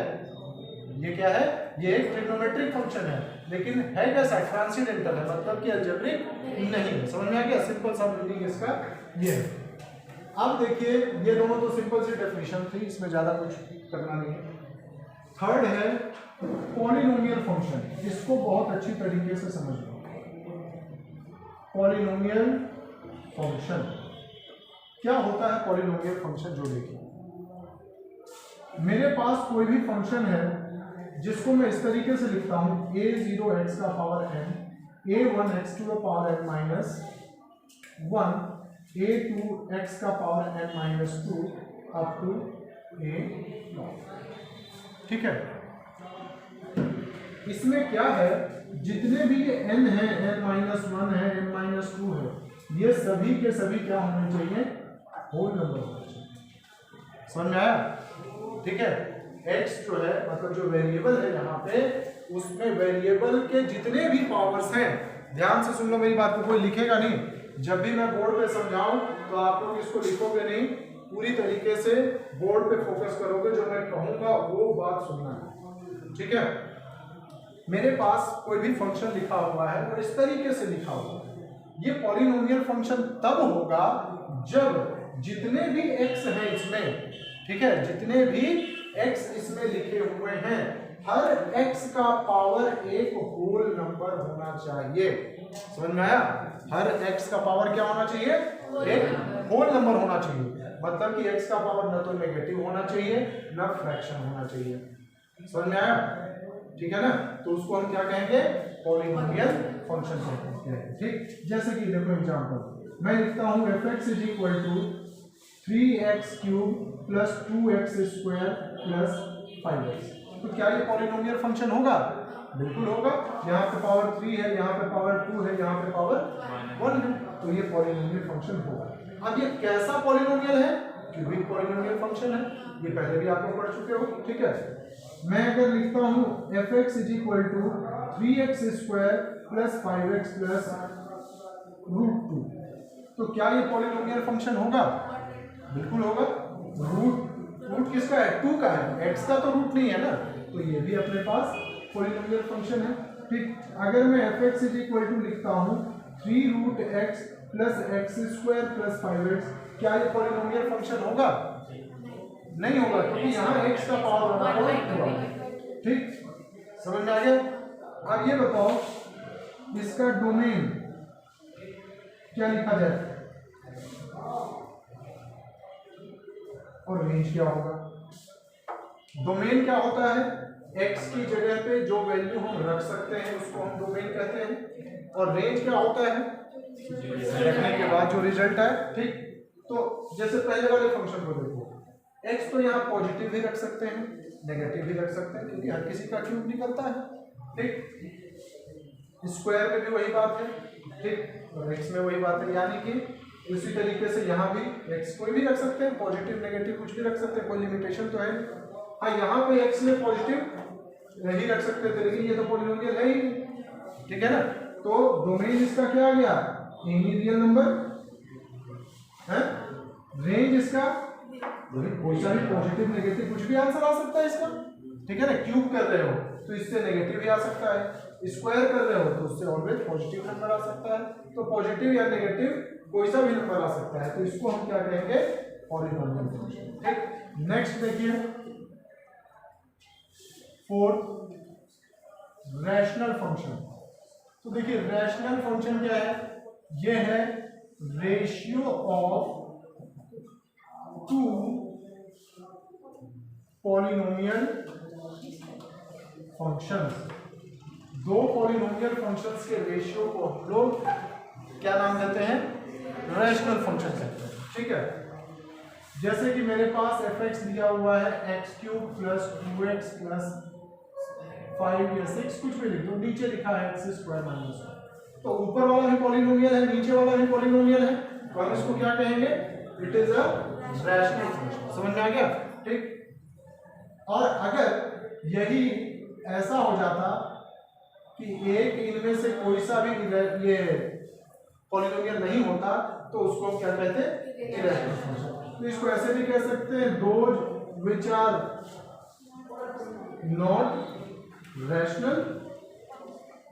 ये क्या है? ये एक ट्रिग्नोमेट्रिक फंक्शन है, लेकिन है कैसा? ट्रांसेंडेंटल है, मतलब कि एल्जेब्रिक नहीं है। समझ में आ गया? सिंपल सा मीनिंग इसका ये है। अब देखिए, ये दोनों तो सिंपल सी डेफिनेशन थी, इसमें ज्यादा कुछ करना नहीं है। थर्ड है पॉलिनोमियल फंक्शन, इसको बहुत अच्छी तरीके से समझ लो। पॉलिनोमियल फंक्शन क्या होता है? पॉलिनोमियल फंक्शन जो देखिए, मेरे पास कोई भी फंक्शन है जिसको मैं इस तरीके से लिखता हूं a0x का power n, a1x to the power n minus 1, a2x का power n minus 2 up to a, ठीक है। इसमें क्या है? जितने भी ये n है, n-1 है, n-2 है, ये सभी के सभी क्या होने चाहिए? होल नंबर होने चाहिए। समझ में आया? ठीक है। x जो है मतलब जो वेरिएबल है यहाँ पे, उसमें वेरिएबल के जितने भी पावर्स हैं, ध्यान से सुन लो मेरी बात को, कोई लिखेगा नहीं। जब भी मैं बोर्ड पे समझाऊं तो आप लोग इसको लिखोगे नहीं, पूरी तरीके से बोर्ड पे फोकस करोगे, जो मैं कहूंगा वो बात सुनना है, ठीक है। मेरे पास कोई भी फंक्शन लिखा हुआ है और इस तरीके से लिखा हुआ है, ये पॉलिनोमियल फंक्शन तब होगा जब जितने भी x हैं इसमें, ठीक है, जितने भी x इसमें लिखे हुए हैं, हर x का पावर एक होल नंबर होना चाहिए। समझ में आया? हर x का पावर क्या होना चाहिए? एक होल नंबर होना चाहिए। मतलब कि x का पावर न तो नेगेटिव होना चाहिए न फ्रैक्शन होना चाहिए। समझ में आया? ठीक है ना? तो उसको हम क्या कहेंगे? पॉलिनोमियल फंक्शन कहते हैं। ठीक, जैसे कि देखो एग्जांपल मैं लिखता हूं f(x) = 3x³ + 2x² + 5x। तो क्या ये पॉलिनोमियल फंक्शन होगा? बिल्कुल होगा। यहाँ पे पावर 3 है, यहाँ पे पावर 2 है, यहाँ पे पावर 1 है, तो ये पॉलिनोमियल फंक्शन होगा। अब ये कैसा पॉलिनोमियल है? क्यूबिक पॉलिनोमियल फंक्शन है, ये पहले भी आप लोग पढ़ चुके हो, ठीक है। मैं अगर लिखता हूँ f(x) = 3x² + 5x + √2, तो क्या ये पॉलिनोमियल फंक्शन होगा? बिल्कुल होगा। रूट किसका है? 2 का है, x का तो रूट नहीं है ना, तो ये भी अपने पास पॉलिनोमियल फंक्शन है। ठीक, अगर मैं f(x) = लिखता हूँ 3√x + x² + 5x, क्या ये पॉलिनोमियल फंक्शन होगा? नहीं होगा, क्योंकि यहाँ x का पावर होगा। ठीक, समझ में आ गया? अब ये बताओ इसका डोमेन क्या लिखा जाए और रेंज क्या होगा? डोमेन क्या होता है? x की जगह पे जो वैल्यू हम रख सकते हैं उसको हम डोमेन कहते हैं, और रेंज क्या होता है? रखने के बाद जो रिजल्ट है। ठीक, तो जैसे पहले वाले फंक्शन को देखो, x तो यहाँ पॉजिटिव भी रख सकते हैं, नेगेटिव भी रख सकते हैं, क्योंकि हर किसी का क्यूब निकलता है। ठीक, स्क्वायर में भी वही बात है, ठीक, और x में वही बात है, यानी कि उसी तरीके से यहाँ भी x कोई भी रख सकते हैं, पॉजिटिव नेगेटिव कुछ भी रख सकते हैं, कोई लिमिटेशन तो है। हाँ, यहाँ पे x में पॉजिटिव नहीं रख सकते थे, लेकिन ये तो पॉलिनोमियल है ही, ठीक है ना। तो डोमेन इसका क्या आ गया? एनी रियल नंबर है। रेंज इसका कोई सा भी पॉजिटिव नेगेटिव कुछ भी आंसर आ सकता है इसका, ठीक है ना। क्यूब कर रहे हो तो इससे नेगेटिव भी आ सकता है, स्क्वायर कर रहे हो तो उससे ऑलवेज पॉजिटिव नंबर आ सकता है, तो पॉजिटिव या नेगेटिव कोई सा भी नंबर आ सकता है, तो इसको हम क्या कहेंगे? Polynomial function. ठीक, नेक्स्ट देखिए 4th रैशनल फंक्शन। तो देखिए रैशनल फंक्शन क्या है? ये है ratio of 2 polynomial functions. 2 polynomial functions के रेशियो को हम लोग क्या नाम देते हैं? रैशनल फंक्शन कहते हैं, ठीक है। जैसे कि मेरे पास f(x) दिया हुआ है x³ + 2x + 5 या 6 कुछ भी लिख दो, नीचे लिखा है x² - 1, तो ऊपर वाला भी पॉलिनोमियल है, नीचे वाला भी पॉलिनोमियल है, तो हम इसको क्या कहेंगे? It is a rational function. समझ में आ गया? ठीक, और अगर यही ऐसा हो जाता कि एक इनमें से कोई सा भी ये पॉलिनोमियल नहीं होता, तो उसको हम क्या कहते हैं? Irrational function. तो इसको ऐसे भी कह सकते हैं, those which are not rational,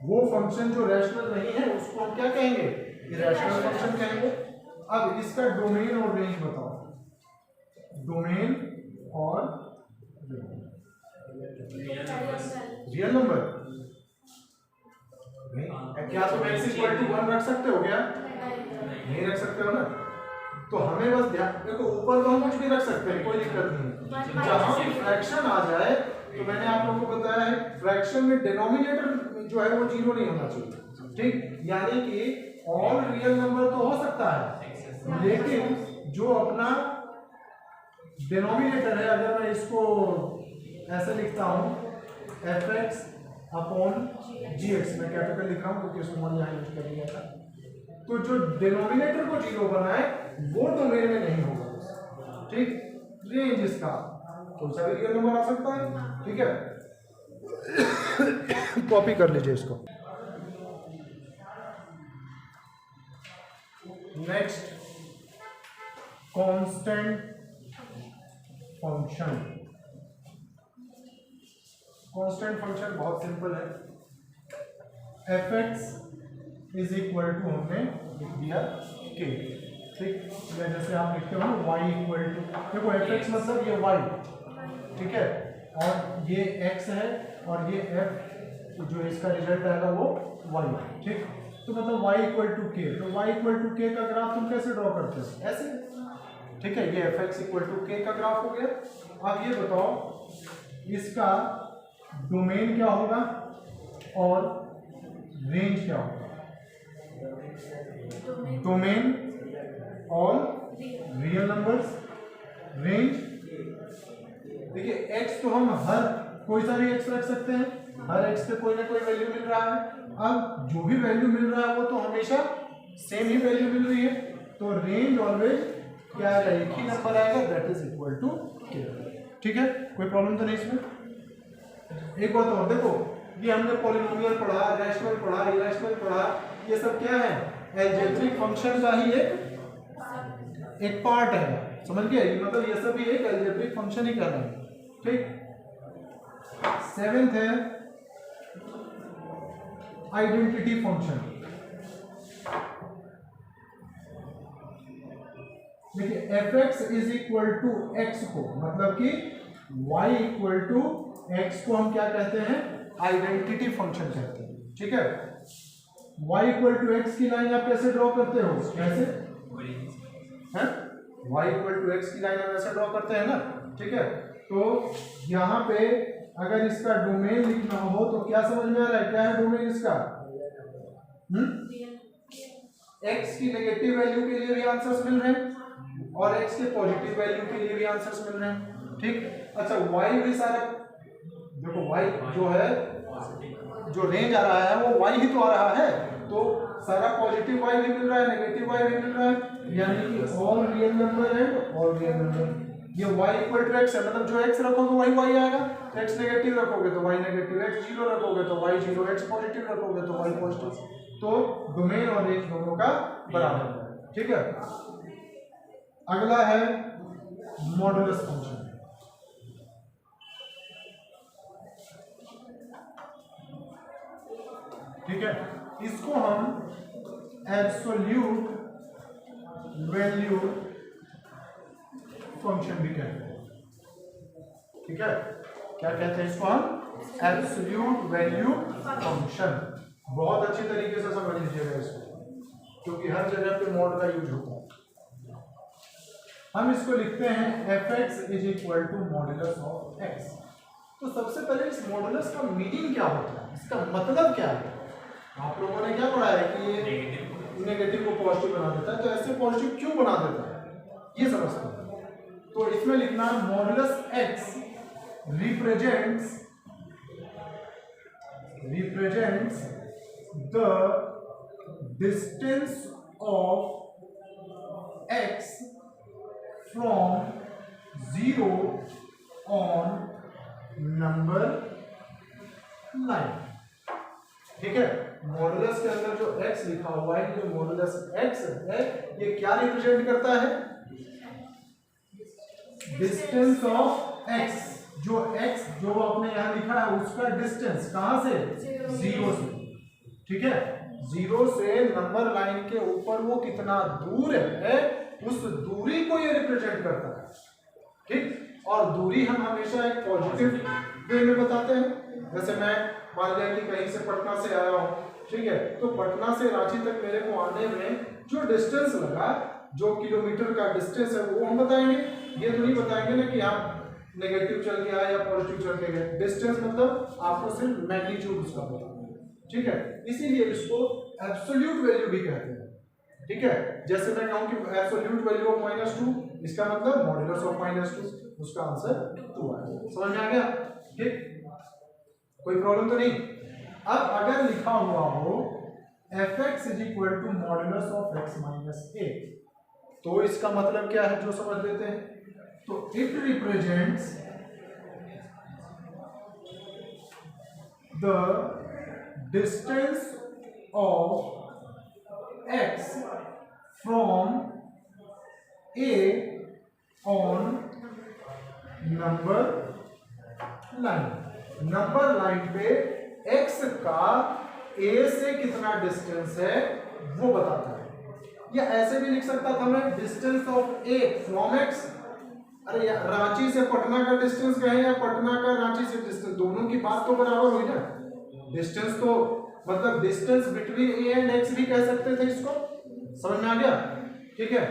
वो फंक्शन जो रैशनल नहीं है उसको हम क्या कहेंगे? इरैशनल फंक्शन कहेंगे। अब इसका डोमेन और रेंज बताओ। डोमेन और रियल नंबर नहीं, क्या तुम x = 1 रख सकते हो? क्या नहीं रख सकते हो ना। तो हमें बस ध्यान देखो, ऊपर तो हम कुछ भी रख सकते हैं, कोई दिक्कत नहीं। जहां भी फ्रैक्शन आ जाए, तो मैंने आप लोगों को बताया है फ्रैक्शन में डिनोमिनेटर जो है वो 0 नहीं होना चाहिए। ठीक, यानी कि ऑल रियल नंबर तो हो सकता है, लेकिन जो अपना डिनोमिनेटर है, अगर मैं इसको ऐसे लिखता हूं f(x)/gx, मैं कैपिटल लिख रहा हूं क्योंकि स्मॉल यहां यूज कर लिया था, तो जो डिनोमिनेटर को 0 बनाए वो डोमेन में नहीं होगा। ठीक, रेंज इसका कोई सा भी रियल नंबर आ सकता है, ठीक है। कॉपी कर लीजिए इसको। Next, constant function. Constant function बहुत सिंपल है। fx इज इक्वल टू हमने लिख दिया k, ठीक, या जैसे आप लिखते हो y इक्वल टू, देखो fx मतलब ये y, ठीक है, और ये x है और ये f जो इसका रिजल्ट आएगा वो y, ठीक। तो मतलब y इक्वल टू k, तो y इक्वल टू k का ग्राफ तुम कैसे ड्रॉ करते हो, ऐसे, ठीक है। ये fx इक्वल टू k का ग्राफ हो गया। अब ये बताओ इसका डोमेन क्या होगा और रेंज क्या होगा। डोमेन और रियल नंबर्स, रेंज, देखिए x तो हम हर कोई सा भी x रख सकते हैं, हर x पे कोई ना कोई वैल्यू मिल रहा है। अब जो भी वैल्यू मिल रहा है वो तो हमेशा सेम ही वैल्यू मिल रही है, तो रेंज ऑलवेज क्या आएगा, एक ही नंबर आएगा, that is equal to k, ठीक है। कोई प्रॉब्लम तो नहीं इसमें। एक बात और देखो, ये हमने पॉलिनोमियल पढ़ा, रैशनल पढ़ा, इरेशनल पढ़ा, ये सब क्या है, अलजेब्रिक फंक्शन का ही एक पार्ट है, समझ गए, मतलब ये सब भी एक अलजेब्रिक फंक्शन ही कर रहे हैं, ठीक। 7th है आइडेंटिटी फंक्शन। देखिए fx is equal to x को, मतलब कि y इक्वल टू x को हम क्या कहते हैं, आइडेंटिटी फंक्शन कहते हैं, ठीक है। y इक्वल टू x की लाइन आप कैसे ड्रॉ करते हो, कैसे हैं, y इक्वल टू x की लाइन हम ऐसे ड्रॉ करते हैं ना, ठीक है। तो यहाँ पे अगर इसका डोमेन लिखना हो तो क्या समझ में आ रहा है, क्या है डोमेन इसका, x की नेगेटिव वैल्यू के लिए भी आंसर्स मिल रहे हैं और x के पॉजिटिव वैल्यू के लिए भी आंसर्स मिल रहे हैं, ठीक। अच्छा y भी सारा, देखो y जो है, जो रेंज आ रहा है वो y ही तो आ रहा है, तो सारा पॉजिटिव y भी मिल रहा है, नेगेटिव y भी मिल रहा है, यानी कि all real number and all real number. ये y इक्वल टू x है, मतलब जो x रखोगे वही y आएगा, x नेगेटिव रखोगे तो y नेगेटिव, x जीरो रखोगे तो y जीरो, x पॉजिटिव रखोगे तो y पॉजिटिव, तो डोमेन और रेंज दोनों का बराबर है, ठीक है। अगला है मॉडुलस फंक्शन। ठीक है, इसको हम एब्सोल्यूट वैल्यू फंक्शन भी कहते हैं, ठीक है। क्या कहते हैं इसको हम, एब्सोल्यूट वैल्यू फंक्शन। बहुत अच्छी तरीके से समझ लीजिएगा इसको, क्योंकि हर जगह पे मॉड का यूज होता है। हम इसको लिखते हैं fx is equal to modulus of x। तो सबसे पहले इस मॉडुलस का मीनिंग क्या होता है, इसका मतलब क्या है। आप लोगों ने क्या पढ़ा है कि ये नेगेटिव को पॉजिटिव बना देता है, तो ऐसे पॉजिटिव क्यों बना देता है ये समझते हैं। तो इसमें लिखना modulus x represents the distance of x from 0 on number line, ठीक है। मॉडुलस के अंदर जो x लिखा हुआ है, जो मॉडुलस x है, ये क्या रिप्रेजेंट करता है, डिस्टेंस ऑफ x, जो x जो आपने यहां लिखा है उसका डिस्टेंस कहां से, 0 से, ठीक है। 0 से नंबर लाइन के ऊपर वो कितना दूर है, उस दूरी को ये रिप्रेजेंट करता है, ठीक। और दूरी हम हमेशा एक पॉजिटिव वे में बताते हैं। जैसे मैं मान लिया कि कहीं से पटना से आया हूं, ठीक है, तो पटना से रांची तक मेरे को आने में जो डिस्टेंस लगा, जो किलोमीटर का डिस्टेंस है वो हम बताएंगे। ये तो नहीं बताएंगे ना कि आप नेगेटिव चल के आए या पॉजिटिव चल के गए। डिस्टेंस मतलब आपको सिर्फ मैग्नीट्यूड उसका बताना है, ठीक है। इसीलिए इसको एब्सोल्यूट वैल्यू भी कहते हैं, ठीक है। जैसे मैं कहूं कि एब्सोल्यूट वैल्यू ऑफ -2, इसका मतलब मॉडुलस ऑफ -2, उसका आंसर 2 आएगा। समझ में आ गया, ठीक, कोई प्रॉब्लम तो नहीं। अब अगर लिखा हुआ हो fx is equal to modulus of x minus a, तो इसका मतलब क्या है जो समझ लेते हैं। तो it represents the distance of x from a on number line. Number line पे x का a से कितना डिस्टेंस है वो बताता है। या ऐसे भी लिख सकता था मैं, distance of a from x। अरे यार, रांची से पटना का डिस्टेंस क्या है, या पटना का रांची से डिस्टेंस, दोनों की बात तो बराबर हुई ना। डिस्टेंस तो मतलब distance between a and x भी कह सकते थे इसको। समझ में आ गया? ठीक है,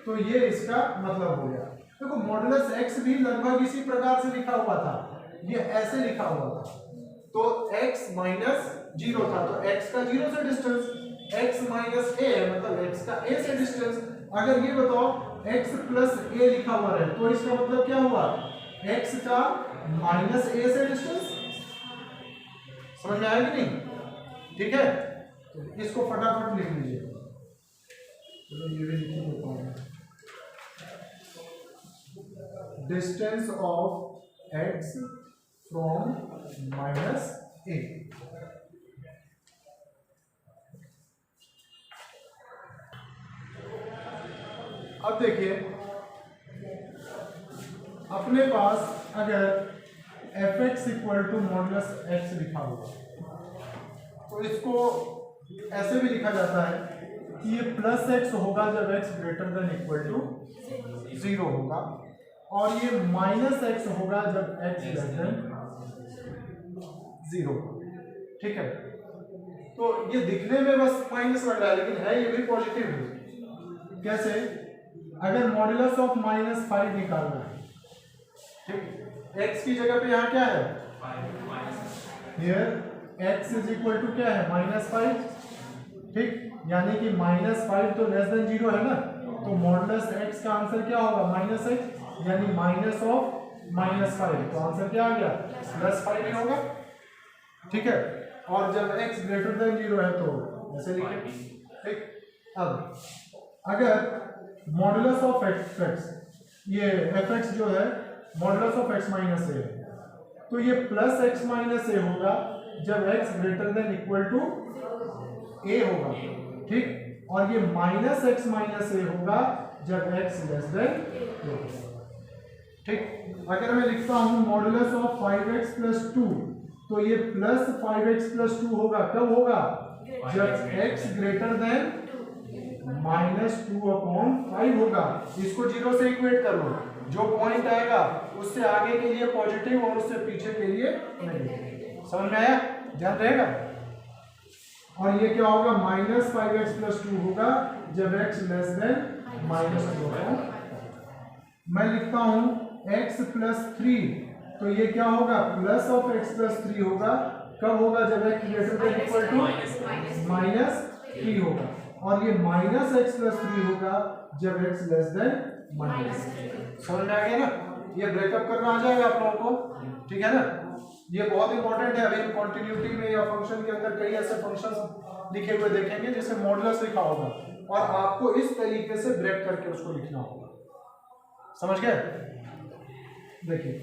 तो ये इसका मतलब हो गया। देखो मॉडुलस x भी लगभग इसी प्रकार से लिखा हुआ था, ये ऐसे लिखा हुआ था। तो x माइनस 0 था, तो x का 0 से डिस्टेंस, x माइनस a मतलब x का a से डिस्टेंस। अगर ये बताओ x प्लस a लिखा हुआ है तो इसका मतलब क्या हुआ, x का माइनस a से डिस्टेंस। समझ में आया कि नहीं? ठीक है, तो इसको फटाफट लिख लीजिए। चलो ये भी लिख देता हूं, distance of x from minus a। अब देखिए अपने पास अगर fx equal to modulus x लिखा हुआ तो इसको ऐसे भी लिखा जाता है कि ये प्लस x होगा जब x greater than equal to 0 होगा, और ये माइनस x होगा जब x लेस देन 0। ठीक है, तो ये दिखने में बस माइनस लग रहा है लेकिन है ये भी पॉजिटिव है। कैसे? अगर मॉडुलस ऑफ माइनस 5 निकालना है, ठीक, x की जगह पे यहाँ क्या है, here x is equal to क्या है, माइनस 5। ठीक, यानी कि माइनस 5 तो लेस देन 0 है ना, तो मॉडुलस x का आंसर क्या होगा, माइनस x, यानी माइनस ऑफ माइनस 5, तो आंसर क्या आ गया, प्लस 5 ही होगा। ठीक है, और जब x ग्रेटर देन 0 है तो ऐसे लिखेंगे। ठीक, अब अगर मॉडुलस ऑफ x, ये fx जो है modulus of x minus a, तो ये प्लस x माइनस a होगा जब x greater than equal to a होगा। ठीक, और ये माइनस x माइनस a होगा जब x लेस देन a होगा। ठीक, अगर मैं लिखता हूं मॉडुलस ऑफ 5x प्लस 2, तो ये प्लस 5x प्लस 2 होगा, कब होगा, जब x ग्रेटर देन माइनस 2/5 होगा। इसको 0 से इक्वेट कर लो, जो पॉइंट आएगा उससे आगे के लिए पॉजिटिव और उससे पीछे के लिए नेगेटिव। समझ में आया? ध्यान रहेगा। और ये क्या होगा, माइनस 5x प्लस 2 होगा जब x लेस देन माइनस 2/5। मैं लिखता हूं x प्लस 3, तो ये क्या होगा, प्लस ऑफ x प्लस 3 होगा, कब होगा, जब x greater than equal to minus 3 होगा, और ये माइनस x प्लस 3 होगा जब x लेस देन माइनस। समझ में आ गया ना? ये ब्रेकअप करना आ जाएगा आप लोगों को। ठीक है ना, ये बहुत इंपॉर्टेंट है। अभी हम कंटिन्यूटी में या फंक्शन के अंदर कई ऐसे फंक्शंस लिखे हुए देखेंगे जिसे मॉडुलस लिखा होगा, और आपको इस तरीके से ब्रेक करके उसको लिखना होगा। समझ गए? देखिए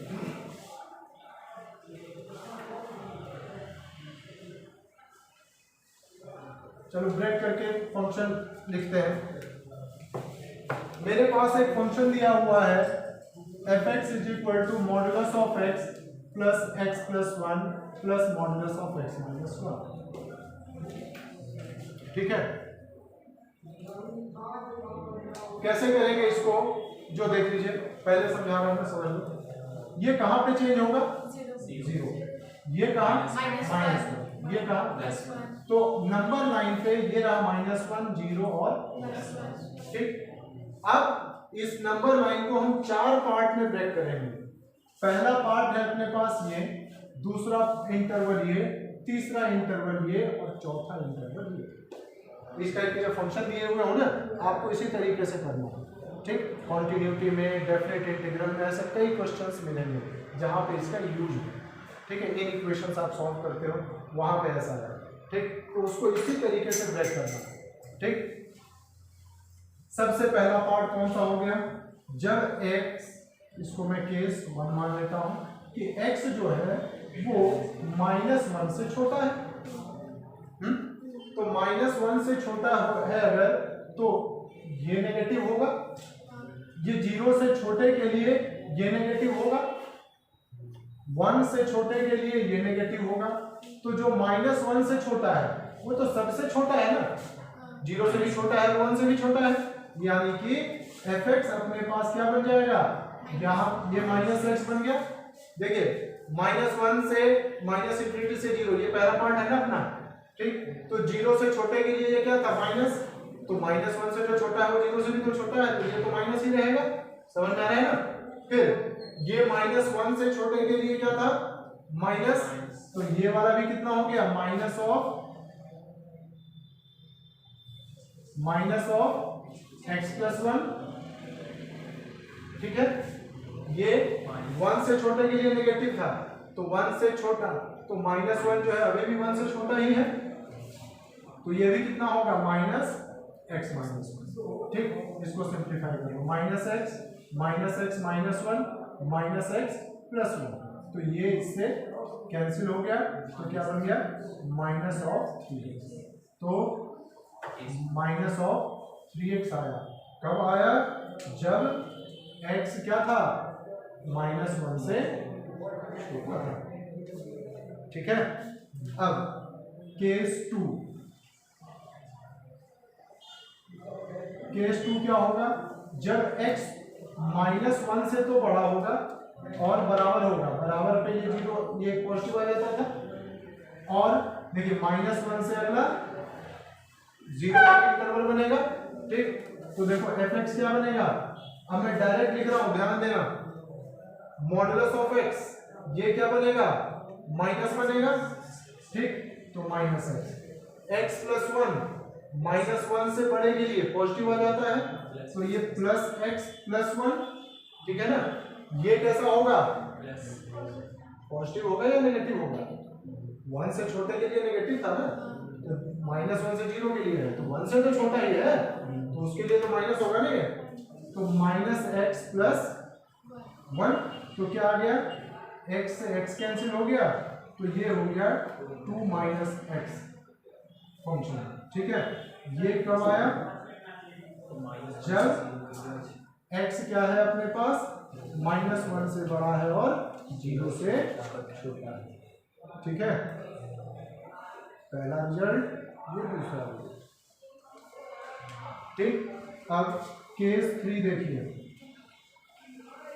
चलो ब्रेक करके फंक्शन लिखते हैं। मेरे पास एक फंक्शन दिया हुआ है fx is equal to modulus of x plus x plus 1 plus modulus of x minus 1। ठीक है, कैसे करेंगे इसको, जो देख लीजिए, पहले समझा रहा हूं मैं, समझ लो। ये कहां पे चेंज होगा, 0, ये कहां माइनस 1, ये कहां प्लस 1, तो नंबर लाइन पे ये रहा -1 0 और +1। ठीक, अब इस नंबर लाइन को हम 4 पार्ट में ब्रेक करेंगे। पहला पार्ट है अपने पास ये, दूसरा इंटरवल ये, तीसरा इंटरवल ये, और चौथा इंटरवल ये। इस टाइप के जो फंक्शन दिए हुए हो ना, आपको इसी तरीके से करना है। ठीक, कॉन्टिन्यूटी में, डेफिनेट इंटीग्रल में ऐसे कई क्वेश्चंस मिलेंगे जहां पे इसका यूज है। ठीक है, इन इक्वेशंस आप सॉल्व करते हो वहां पे ऐसा है। ठीक, तो उसको इसी तरीके से ब्रेक करना है। ठीक, सबसे पहला पार्ट कौन सा हो गया, जब x, इसको मैं केस 1 मान लेता हूं कि x जो है वो -1 से छोटा है। तो -1 से छोटा है अगर, तो ये नेगेटिव होगा, ये 0 से छोटे के लिए ये नेगेटिव होगा, 1 से छोटे के लिए ये नेगेटिव होगा। तो जो -1 से छोटा है वो तो सबसे छोटा है ना, 0 से भी छोटा है, 1 से भी छोटा है, यानी कि fx अपने पास क्या बन जाएगा, यहाँ ये -x बन गया। देखिए -1 से -∞ से 0, ये पहला पार्ट है ना अपना, ठीक। तो 0 से छोटे के लिए ये क्या था, माइनस, तो -1 से जो छोटा है वो 0 से भी तो छोटा है, तो ये तो माइनस ही रहेगा, समझ में आ रहा है ना। फिर ये -1 से छोटे के लिए क्या था, माइनस, तो ये वाला भी कितना हो गया, माइनस ऑफ x + 1, ठीक है। ये 1 से छोटे के लिए नेगेटिव था, तो 1 से छोटा, तो -1 जो है अभी भी 1 से छोटा ही है, तो ये भी कितना होगा, -x - 1, ठीक। इसको सिंप्लीफाई करो, -x + 1 तो ये इससे कैंसिल हो गया, तो क्या बन गया, -3x, तो -3x आया। कब आया, जब x क्या था, -1 से छोटा था, ठीक है। अब केस 2 क्या होगा, जब x -1 से तो बड़ा होगा और बराबर होगा, बराबर पे ये 0, ये पॉजिटिव आ जाता था, और देखिए -1 से अगला 0 का इंटरवल बनेगा, ठीक। तो देखो fx क्या बनेगा, अब मैं डायरेक्ट लिख रहा हूं, ध्यान देना, मॉडुलस ऑफ x, ये क्या बनेगा, माइनस बनेगा, ठीक। तो -x + 1, -1 से बड़े के लिए पॉजिटिव आ जाता है, तो ये +x + 1, ठीक है ना। ये कैसा होगा, पॉजिटिव होगा या नेगेटिव होगा, 1 से छोटे के लिए नेगेटिव था ना, तो -1 से 0 के लिए है, तो 1 से तो छोटा ही है, तो उसके लिए तो माइनस होगा नहीं, तो -x + 1, तो क्या आ गया, x से x कैंसिल हो गया, तो ये हो गया 2 - x फंक्शन, ठीक है। ये कब आया, जब x क्या है अपने पास, -1 से बड़ा है और 0 से छोटा है, ठीक है। पहला रिजल्ट, ये दूसरा रिजल्ट, ठीक। अब केस 3 देखिए,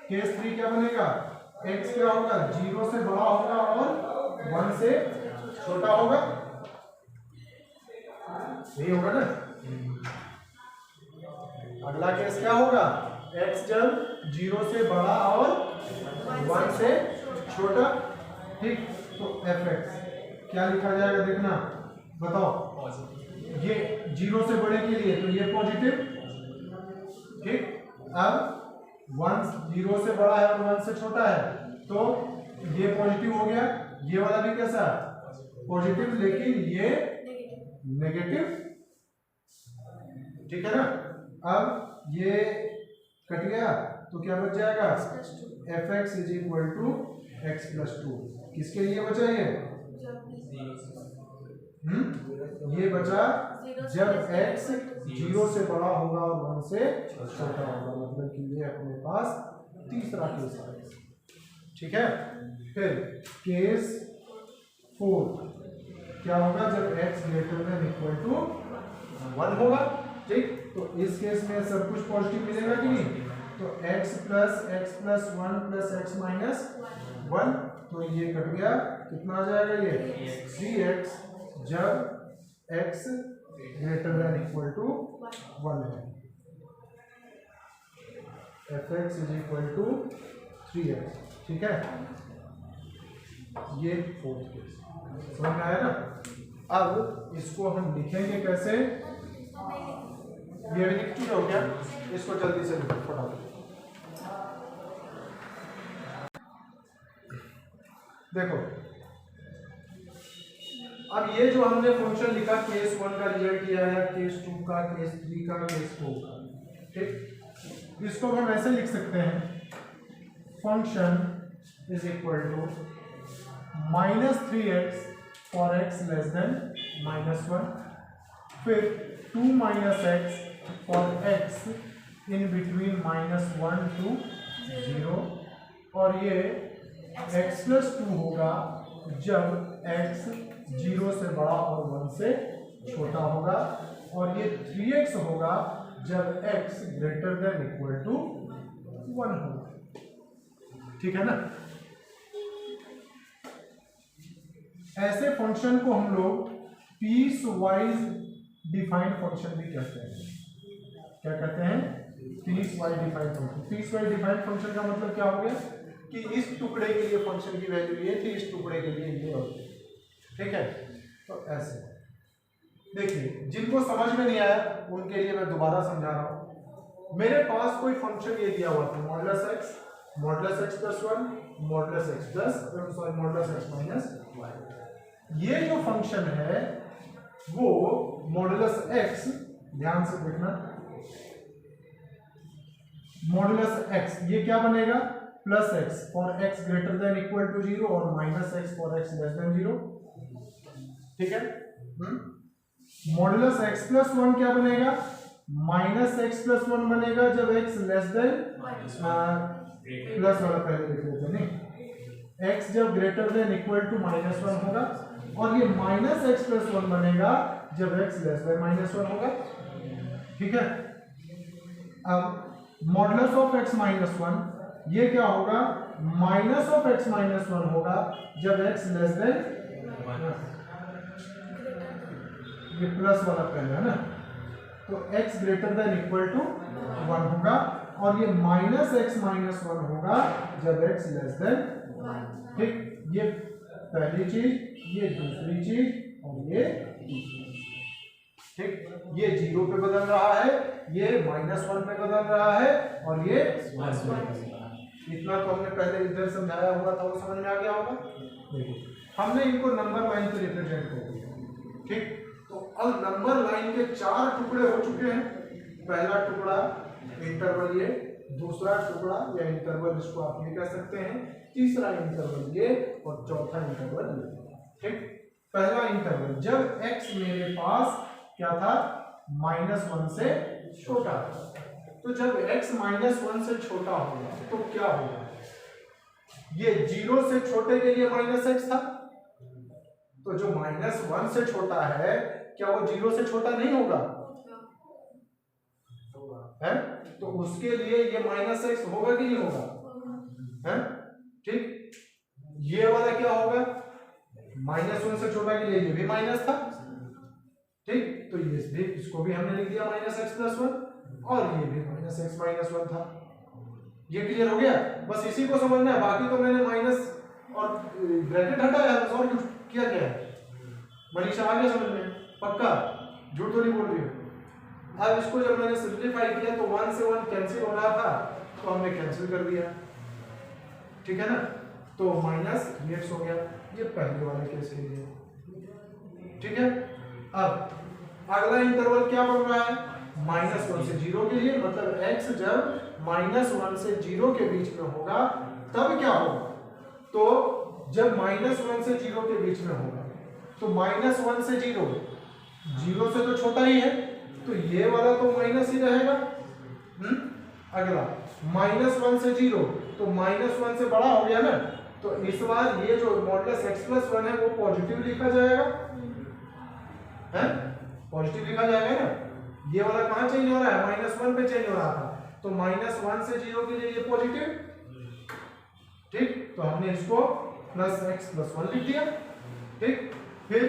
केस 3 क्या बनेगा, x क्या होगा, 0 से बड़ा होगा और 1 से छोटा होगा, यही होगा ना। अगला केस क्या होगा, x जब 0 से बड़ा और 1 से छोटा, ठीक। तो fx क्या लिखा जाएगा, देखना, बताओ, ये 0 से बड़े के लिए तो ये पॉजिटिव, ठीक। अब 1 0 से बड़ा है और 1 से छोटा है, तो ये पॉजिटिव हो गया, ये वाला भी कैसा, पॉजिटिव, लेकिन ये नेगेटिव, ठीक है ना। अब ये कट गया, तो क्या बच जाएगा, fx = x + 2, किसके लिए बचा ये बचा जब x 0 से बड़ा होगा और 1 से छोटा होगा, मतलब कि ये अपने पास तीसरा केस आएगा, ठीक है। फिर केस 4 क्या होगा, जब x > 1 होगा, ठीक। तो इस केस में सब कुछ पॉजिटिव मिलेगा कि नहीं, तो x + x + 1 + x - 1, तो ये कट गया, कितना आ जाएगा, ये 3x, जब x > 1 है, fx = 3x, ठीक है। ये 4th केस समझ में आया ना। अब इसको हम लिखेंगे कैसे, ये भी लिख चुके हो क्या, इसको जल्दी से लिखो फटाफट। देखो अब ये जो हमने फंक्शन लिखा, केस 1 का रिजल्ट किया है, केस 2 का, केस 3 का, केस 4 का, ठीक। इसको हम ऐसे लिख सकते हैं, function = -3x for x less then -1, फिर 2 - x for x in between -1 to 0, और ये x + 2 होगा जब x 0 से बड़ा और 1 से छोटा होगा, और ये 3x होगा जब x greater than equal to 1 होगा। ठीक है ना। ऐसे फंक्शन को हम लोग पीस वाइज डिफाइंड फंक्शन भी कहते हैं। क्या कहते हैं? Piecewise defined function. Piecewise defined function का मतलब क्या हो गया कि इस टुकड़े के लिए फंक्शन की वैल्यू ये थी, इस टुकड़े के लिए ये होगी। ठीक है, तो ऐसे देखिए, जिनको समझ में नहीं आया उनके लिए मैं दोबारा समझा रहा हूं। मेरे पास कोई फंक्शन ये दिया हुआ था modulus x + 1 modulus x sorry modulus x - y। ये जो फंक्शन है वो मॉडुलस x, ध्यान से देखना, मॉडुलस x ये क्या बनेगा? +x for x greater than equal to 0 और -x for x less than 0। ठीक है। मॉडुलस x + 1 क्या बनेगा? -x + 1 बनेगा जब x लेस देन प्लस वाला पहले लिख लेते हैं, नहीं, x जब ग्रेटर देन इक्वल टू -1 होगा, और ये -x + 1 बनेगा जब x लेस देन -1 होगा। ठीक है। अब मॉडुलस ऑफ x - 1 ये क्या होगा? -x - 1 होगा जब x लेस देन, ये प्लस वाला पहले है ना, तो x greater than equal to 1 होगा, और ये -x - 1 होगा जब x लेस देन 1। ठीक, ये पहली चीज, ये दूसरी चीज, और ये तीसरी। ठीक, ये 0 पे बदल रहा है, ये -1 पे बदल रहा है, और ये 1 पे। इतना तो हमने पहले इधर समझाया हुआ था, वो समझ में आ गया होगा। देखिए, हमने इनको नंबर लाइन पे रिप्रेजेंट कर दिया। ठीक, तो अब नंबर लाइन के 4 टुकड़े हो चुके हैं। पहला टुकड़ा इंटरवल ये, दूसरा टुकड़ा या इंटरवल इसको आप ये कह सकते हैं, तीसरा इंटरवल ये, और चौथा इंटरवल ये। ठीक, पहला इंटरवल जब x मेरे पास क्या था? -1 से छोटा। तो जब x -1 से छोटा होगा तो क्या होगा? ये 0 से छोटे के लिए -x था, तो जो -1 से छोटा है क्या वो 0 से छोटा नहीं होगा? है, तो उसके लिए ये -x होगा कि नहीं होगा? है, ठीक, ये वाला क्या होगा? -1 से छोटा के लिए ये भी माइनस था। ठीक, तो ये भी, इसको भी हमने लिख दिया -x + 1, और ये भी -x - 1 था। ये क्लियर हो गया? बस इसी को समझना है, बाकी तो मैंने माइनस और ब्रैकेट हटाया है, और कुछ किया क्या है? मनीषा आ गया समझ में? पक्का? झूठ तो नहीं बोल रही हो? अब इसको जब मैंने सिंप्लीफाई किया तो 1 से 1 कैंसिल हो रहा था, तो हमने कैंसिल कर दिया। ठीक है ना, तो -3x हो गया, ये पहले वाले केस के लिए। ठीक है, अब अगला इंटरवल क्या बन रहा है? -1 से 0 के लिए, मतलब x जब -1 से 0 के बीच में होगा तब क्या होगा? तो जब -1 से 0 के बीच में होगा तो -1 से 0, 0 से तो छोटा ही है, तो ये वाला तो माइनस ही रहेगा। अगला -1 से 0, तो -1 से बड़ा हो गया ना, तो इस बार ये जो मॉडुलस x + 1 है वो पॉजिटिव लिखा जाएगा, है, पॉजिटिव लिखा जाएगा ना। ये वाला कहाँ चेंज हो रहा है? -1 पे चेंज हो रहा था, तो -1 से 0 के लिए ये पॉजिटिव। ठीक, तो हमने इसको +x + 1 लिख दिया। ठीक, फिर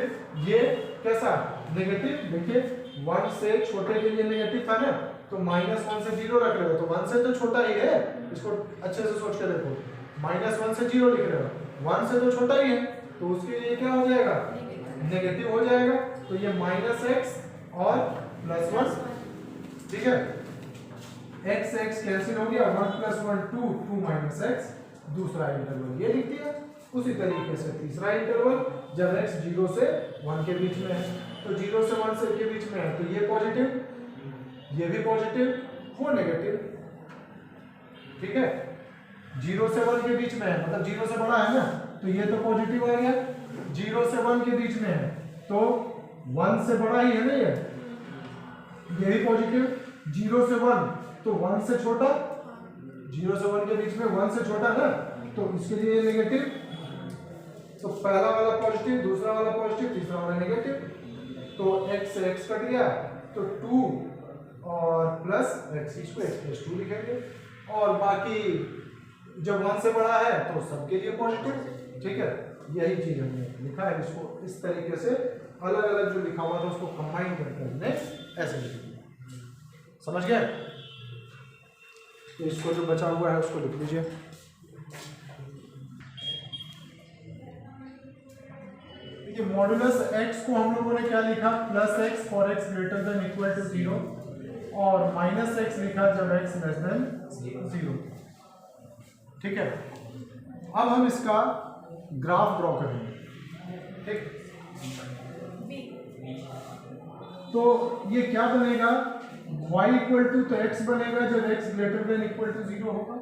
ये कैसा? नेगेटिव। देखिए 1 से छोटे के लिए नेगेटिव था ना, तो -1 से 0 रख रहे हो, तो 1 से तो छोटा ही है, इसको अच्छे से सोच के देखो। -1 से 0 लिख रहे हो, 1 से तो छोटा ही है, तो उसके लिए क्या हो जाएगा? नेगेटिव हो जाएगा, तो ये -x और +1। ठीक है, x कैंसिल हो गया, 1 + 1 2, 2 - x, दूसरा इंटरवल ये लिख दिया। उसी तरीके से तीसरा इंटरवल जब x 0 से 1 के बीच में है, तो 0 से 1 से के बीच में है, तो ये पॉजिटिव, ये भी पॉजिटिव, वो नेगेटिव। ठीक है, 0 से 1 के बीच में है, मतलब 0 से बड़ा है ना, तो ये तो पॉजिटिव आ गया, 0 से 1 के बीच में है तो 1 से बड़ा ही है ना ये भी पॉजिटिव, 0 से 1 तो 1 से छोटा, 0 से 1 के बीच में 1 से छोटा है तो इसके लिए नेगेटिव, तो पहला वाला पॉजिटिव, दूसरा वाला पॉजिटिव, तीसरा वाला नेगेटिव, तो x से x कट गया तो 2 और प्लस x इसको x प्लस 2 लिखेंगे, और बाकी जब 1 से बड़ा है तो सबके लिए पॉजिटिव, ठीक है। यही चीज हमने लिखा है, इसको इस तरीके से अलग अलग जो लिखा हुआ था उसको कंबाइन करके हमने ऐसे लिख दिया, समझ गए। तो इसको जो बचा हुआ है उसको लिख लीजिए। देखिए मॉडुलस x को हम लोगों ने क्या लिखा, plus x for x greater than equal to 0 और माइनस एक्स लिखा जब x लेस देन 0, ठीक है। अब हम इसका ग्राफ ड्रॉ करेंगे, ठीक। तो ये क्या बनेगा, y इक्वल टू तो x बनेगा जब x greater than equal to 0 होगा,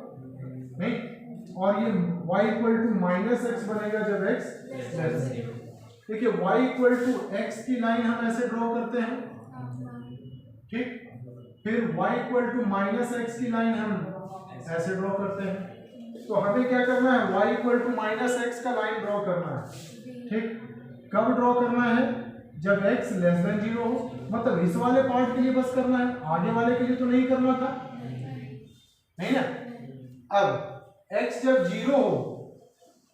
नहीं, और ये y equal to minus x बनेगा जब x लेस देन 0। देखिए y इक्वल टू x की लाइन हम ऐसे ड्रॉ करते हैं, ठीक, फिर y equal to minus x की लाइन हम ऐसे ड्रॉ करते हैं। तो हमें क्या करना है, y equal to minus x का लाइन ड्रॉ करना है, ठीक। कब ड्रॉ करना है, जब x लेस देन 0 हो, मतलब इस वाले पार्ट के लिए बस करना है, आगे वाले के लिए तो नहीं करना था, नहीं ना। अब x जब 0 हो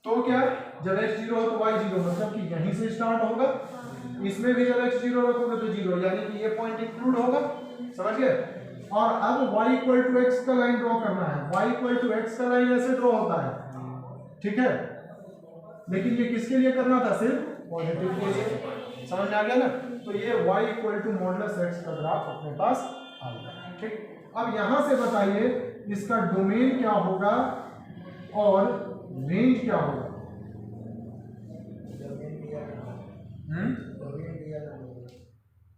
तो क्या, जब x 0 हो तो y 0, मतलब कि यहीं से स्टार्ट होगा, इसमें भी जब x 0 रखोगे तो 0, यानी कि ये पॉइंट इंक्लूड होगा, समझ गए। और अब y इक्वल टू एक्स का लाइन ड्रॉ करना है, y इक्वल टू एक्स का लाइन ऐसे ड्रॉ होता है, ठीक है, लेकिन ये किसके लिए करना था, सिर्फ पॉजिटिव के लिए, समझ में आ गया ना। तो ये y equal to modulus x का ग्राफ अपने पास आ गया, ठीक। अब यहां से बताइए इसका डोमेन क्या होगा और रेंज क्या होगा।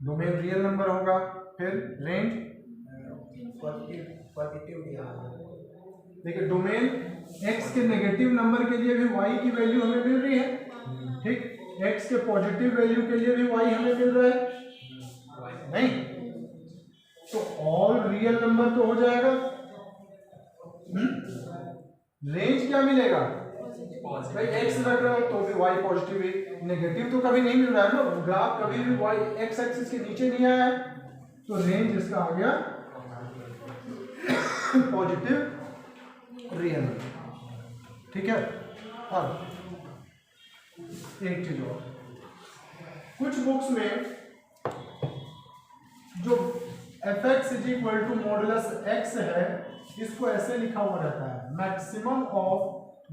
डोमेन रियल नंबर होगा, फिर रेंज पॉजिटिव। देखिए डोमेन x के नेगेटिव नंबर के लिए भी y की वैल्यू हमें मिल रही है, ठीक, x के पॉजिटिव वैल्यू के लिए भी y हमें मिल रहा है, नहीं, तो ऑल रियल नंबर तो हो जाएगा। रेंज क्या मिलेगा, भाई x रख रहा हो तो भी y पॉजिटिव है, नेगेटिव तो कभी नहीं मिल रहा है ना, ग्राफ कभी भी y x एक्सिस के नीचे नहीं आया है, तो रेंज इसका आ गया पॉजिटिव रियल, ठीक है। अब एक चीज और, कुछ बुक्स में जो fx is equal to modulus x है, इसको ऐसे लिखा हुआ रहता है, मैक्सिमम ऑफ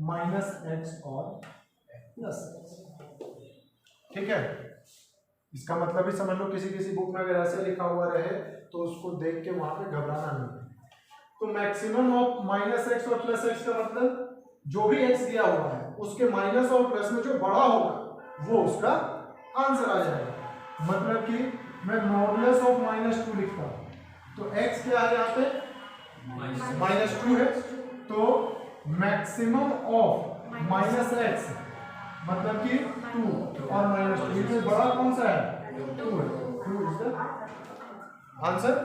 माइनस एक्स और प्लस एक्स, ठीक है। इसका मतलब भी समझ लो, किसी किसी बुक में अगर ऐसे लिखा हुआ रहे तो उसको देख के वहां पे घबराना नहीं। तो मैक्सिमम ऑफ माइनस एक्स और प्लस एक्स का मतलब जो भी एक्स दिया हुआ है उसके माइनस और प्लस में जो बड़ा होगा वो उसका आंसर आ जाएगा। मतलब कि मैं मॉडुलस ऑफ -2 लिखता हूं तो x क्या है यहाँ पे, -2 है, तो मैक्सिमम ऑफ माइनस एक्स मतलब कि 2 और -2 इसमें बड़ा कौन सा है, 2 है, 2 इज द आंसर,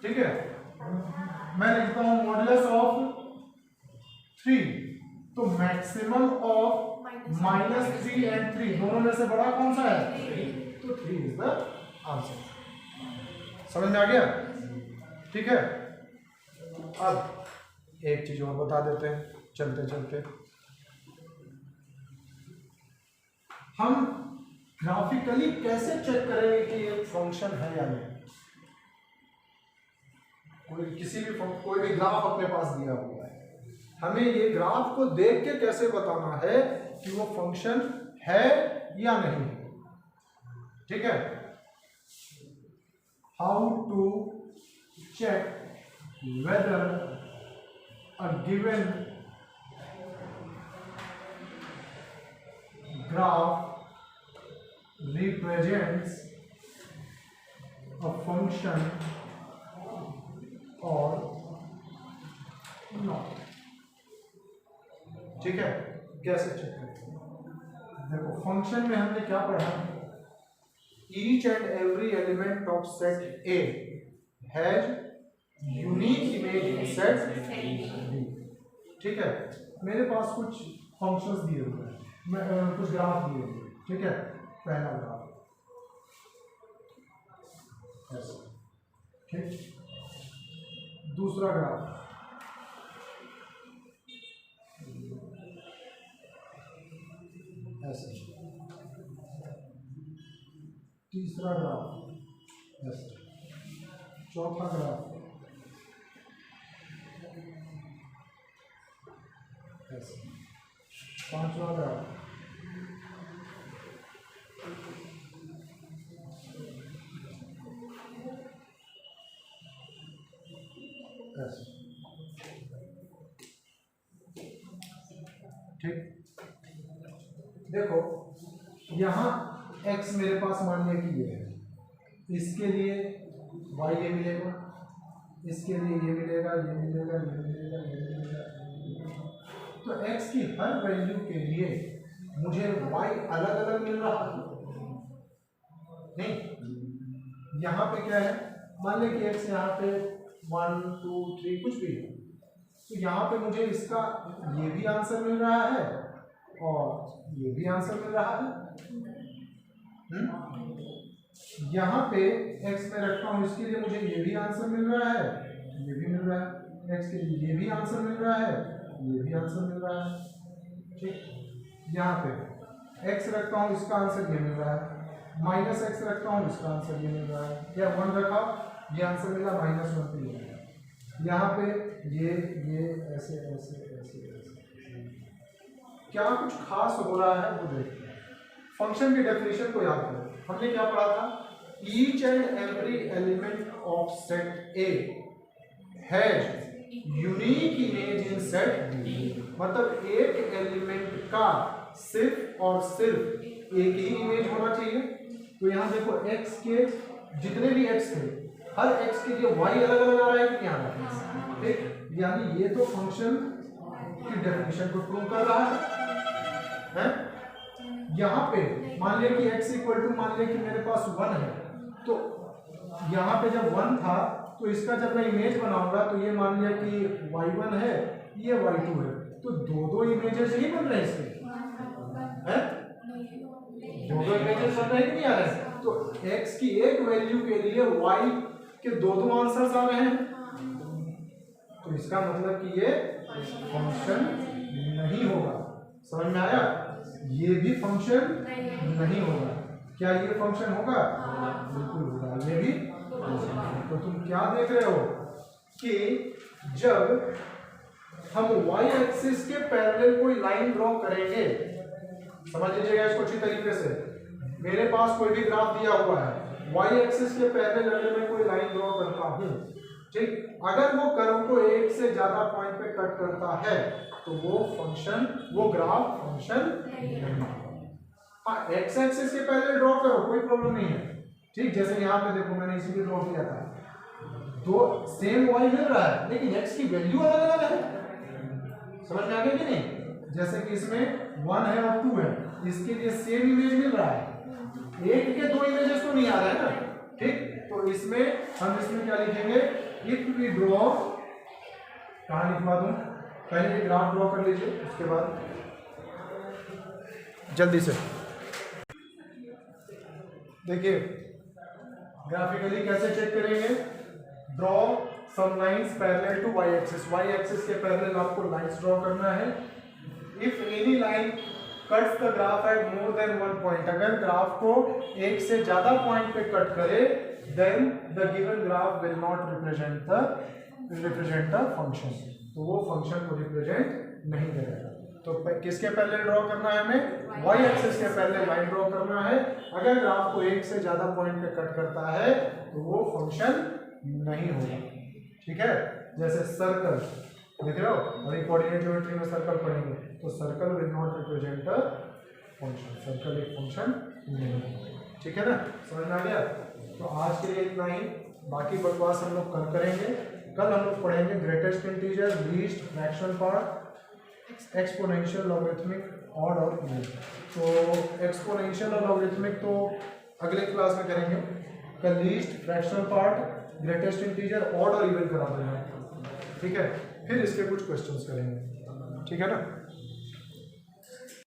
ठीक है। मैं लिखता हूं मॉडुलस ऑफ 3, तो मैक्सिमम ऑफ -3 एंड 3 दोनों में से बड़ा कौन सा है, तो 3 इज द आंसर। समझ में आ गया, ठीक है। अब एक चीज और बता देते हैं चलते चलते, हम ग्राफिकली कैसे चेक करेंगे कि ये फंक्शन है या नहीं। कोई भी ग्राफ अपने पास दिया हुआ है, हमें ये ग्राफ को देख के कैसे बताना है कि वो फंक्शन है या नहीं, ठीक है। How to check whether a given graph represents a function or not, ठीक है। कैसे चेक करें, देखो फंक्शन में हमने क्या पढ़ा, each and every element of set A has unique image in set B. ठीक है, मेरे पास कुछ फंक्शंस दिए हुए हैं, कुछ ग्राफ दिए हुए हैं। ठीक है, पहला ग्राफ ऐसे, ठीक, दूसरा ग्राफ ऐसे, तीसरा ग्राफ ऐसे, चौथा ग्राफ ऐसे, पांचवा ग्राफ ऐसे। ठीक, देखो यहाँ x मेरे पास मान लिया कि ये है, इसके लिए y ये मिलेगा, इसके लिए ये मिलेगा, ये मिलेगा, ये मिलेगा, ये मिलेगा। तो x की हर वैल्यू के लिए मुझे y अलग अलग मिल रहा है नहीं। यहाँ पे क्या है, मान लें कि x यहाँ पे 1 2 3 कुछ भी है, तो यहाँ पे मुझे इसका ये भी आंसर मिल रहा है और ये भी आंसर मिल रहा है। यहाँ पे x में रखता हूँ, इसके लिए मुझे ये भी आंसर मिल रहा है, ये भी मिल रहा है, x के लिए ये भी आंसर मिल रहा है, ये भी आंसर मिल रहा है। ठीक, यहाँ पे x रखता हूँ, इसका आंसर ये मिल रहा है, माइनस x रखता हूँ, इसका आंसर ये मिल रहा है, या 1 रखा, ये आंसर मिला, -1 पे ये मिला। यहाँ पे ये ऐसे ऐसे ऐसे ऐसे, क्या कुछ खास हो रहा है वो देखते हैं। फंक्शन की डेफिनेशन को याद करो, हमने क्या पढ़ा था, each and every element of set A has unique image in set B. मतलब एक एलिमेंट का सिर्फ और सिर्फ एक ही इमेज होना चाहिए। तो यहाँ देखो x के जितने भी x थे, हर x के लिए y अलग अलग आ रहा है कि नहीं आ रहा है। ठीक, यानी ये तो फंक्शन की डेफिनेशन को प्रूव कर रहा है? यहाँ पे मान लिया कि x इक्वल टू, मान लिया कि मेरे पास 1 है, तो यहाँ पे जब 1 था तो इसका जब मैं इमेज बनाऊंगा तो ये मान लिया कि y1 है, ये y2 है, तो दो इमेजेस ही बन रहे हैं इसके, हैं? दो इमेजेस बन रहे हैं कि नहीं आ रहे हैं? तो x की एक वैल्यू के लिए y के दो आंसर्स आ रहे हैं, तो इसका मतलब कि ये फंक्शन नहीं होगा। समझ में आया? ये भी फंक्शन नहीं होगा। क्या ये फंक्शन होगा? बिल्कुल होगा, ये भी। तो तुम क्या देख रहे हो कि जब हम y एक्सिस के पैरेलल कोई लाइन ड्रॉ करेंगे, समझ लीजिएगा इसको अच्छी तरीके से, मेरे पास कोई भी ग्राफ दिया हुआ है, y एक्सिस के पैरेलल अगर मैं कोई लाइन ड्रॉ करता हूं, ठीक, अगर वो कर्व को एक से ज्यादा पॉइंट पे कट करता है तो वो ग्राफ फंक्शन नहीं होगा। हाँ, x एक्सिस के पैरेलल ड्रॉ करो, कोई प्रॉब्लम नहीं है। ठीक, जैसे यहाँ पे देखो मैंने इसीलिए ड्रॉ किया था, दो सेम y मिल रहा है लेकिन x की वैल्यू अलग अलग है। समझ में आ गया कि नहीं? जैसे कि इसमें 1 है और 2 है, इसके लिए सेम इमेज मिल रहा है, एक के दो इमेजेस तो नहीं आ रहा है ना। ठीक, तो इसमें हम क्या लिखेंगे, इफ वी ड्रॉ, कहाँ लिखवा दूं, पहले ये ग्राफ ड्रॉ कर लीजिए, उसके बाद जल्दी से देखिए ग्राफिकली कैसे चेक करेंगे। Draw some lines parallel to y axis, y axis के पैरेलल आपको लाइंस ड्रॉ करना है। If any line cuts the graph at more than 1 point, अगर ग्राफ को एक से ज्यादा पॉइंट पे कट करे, then the given graph will not represent the function, तो वो फंक्शन को रिप्रेजेंट नहीं करेगा। तो किसके पैरेलल ड्रॉ करना है हमें? y एक्सिस के पैरेलल लाइन ड्रॉ करना है। अगर ग्राफ को एक से ज्यादा पॉइंट पे कट करता है तो वो फंक्शन नहीं होगा। ठीक है, जैसे सर्कल देख रहे हो, अभी कोऑर्डिनेट ज्योमेट्री में सर्कल पढ़ेंगे, तो circle will not represent a function, circle एक फंक्शन नहीं है। ठीक है ना, समझ में आ गया? तो आज के लिए इतना ही, बाकी बकवास हम लोग कल करेंगे। कल हम लोग पढ़ेंगे greatest integer, least, fraction part, exponential, logarithmic odd और इवन। तो एक्सपोनेंशियल और लॉगरिथमिक तो अगले क्लास में करेंगे। का least, fractional part, greatest integer, odd और इवन करा देना, ठीक है। फिर इसके कुछ क्वेश्चंस करेंगे, ठीक है ना।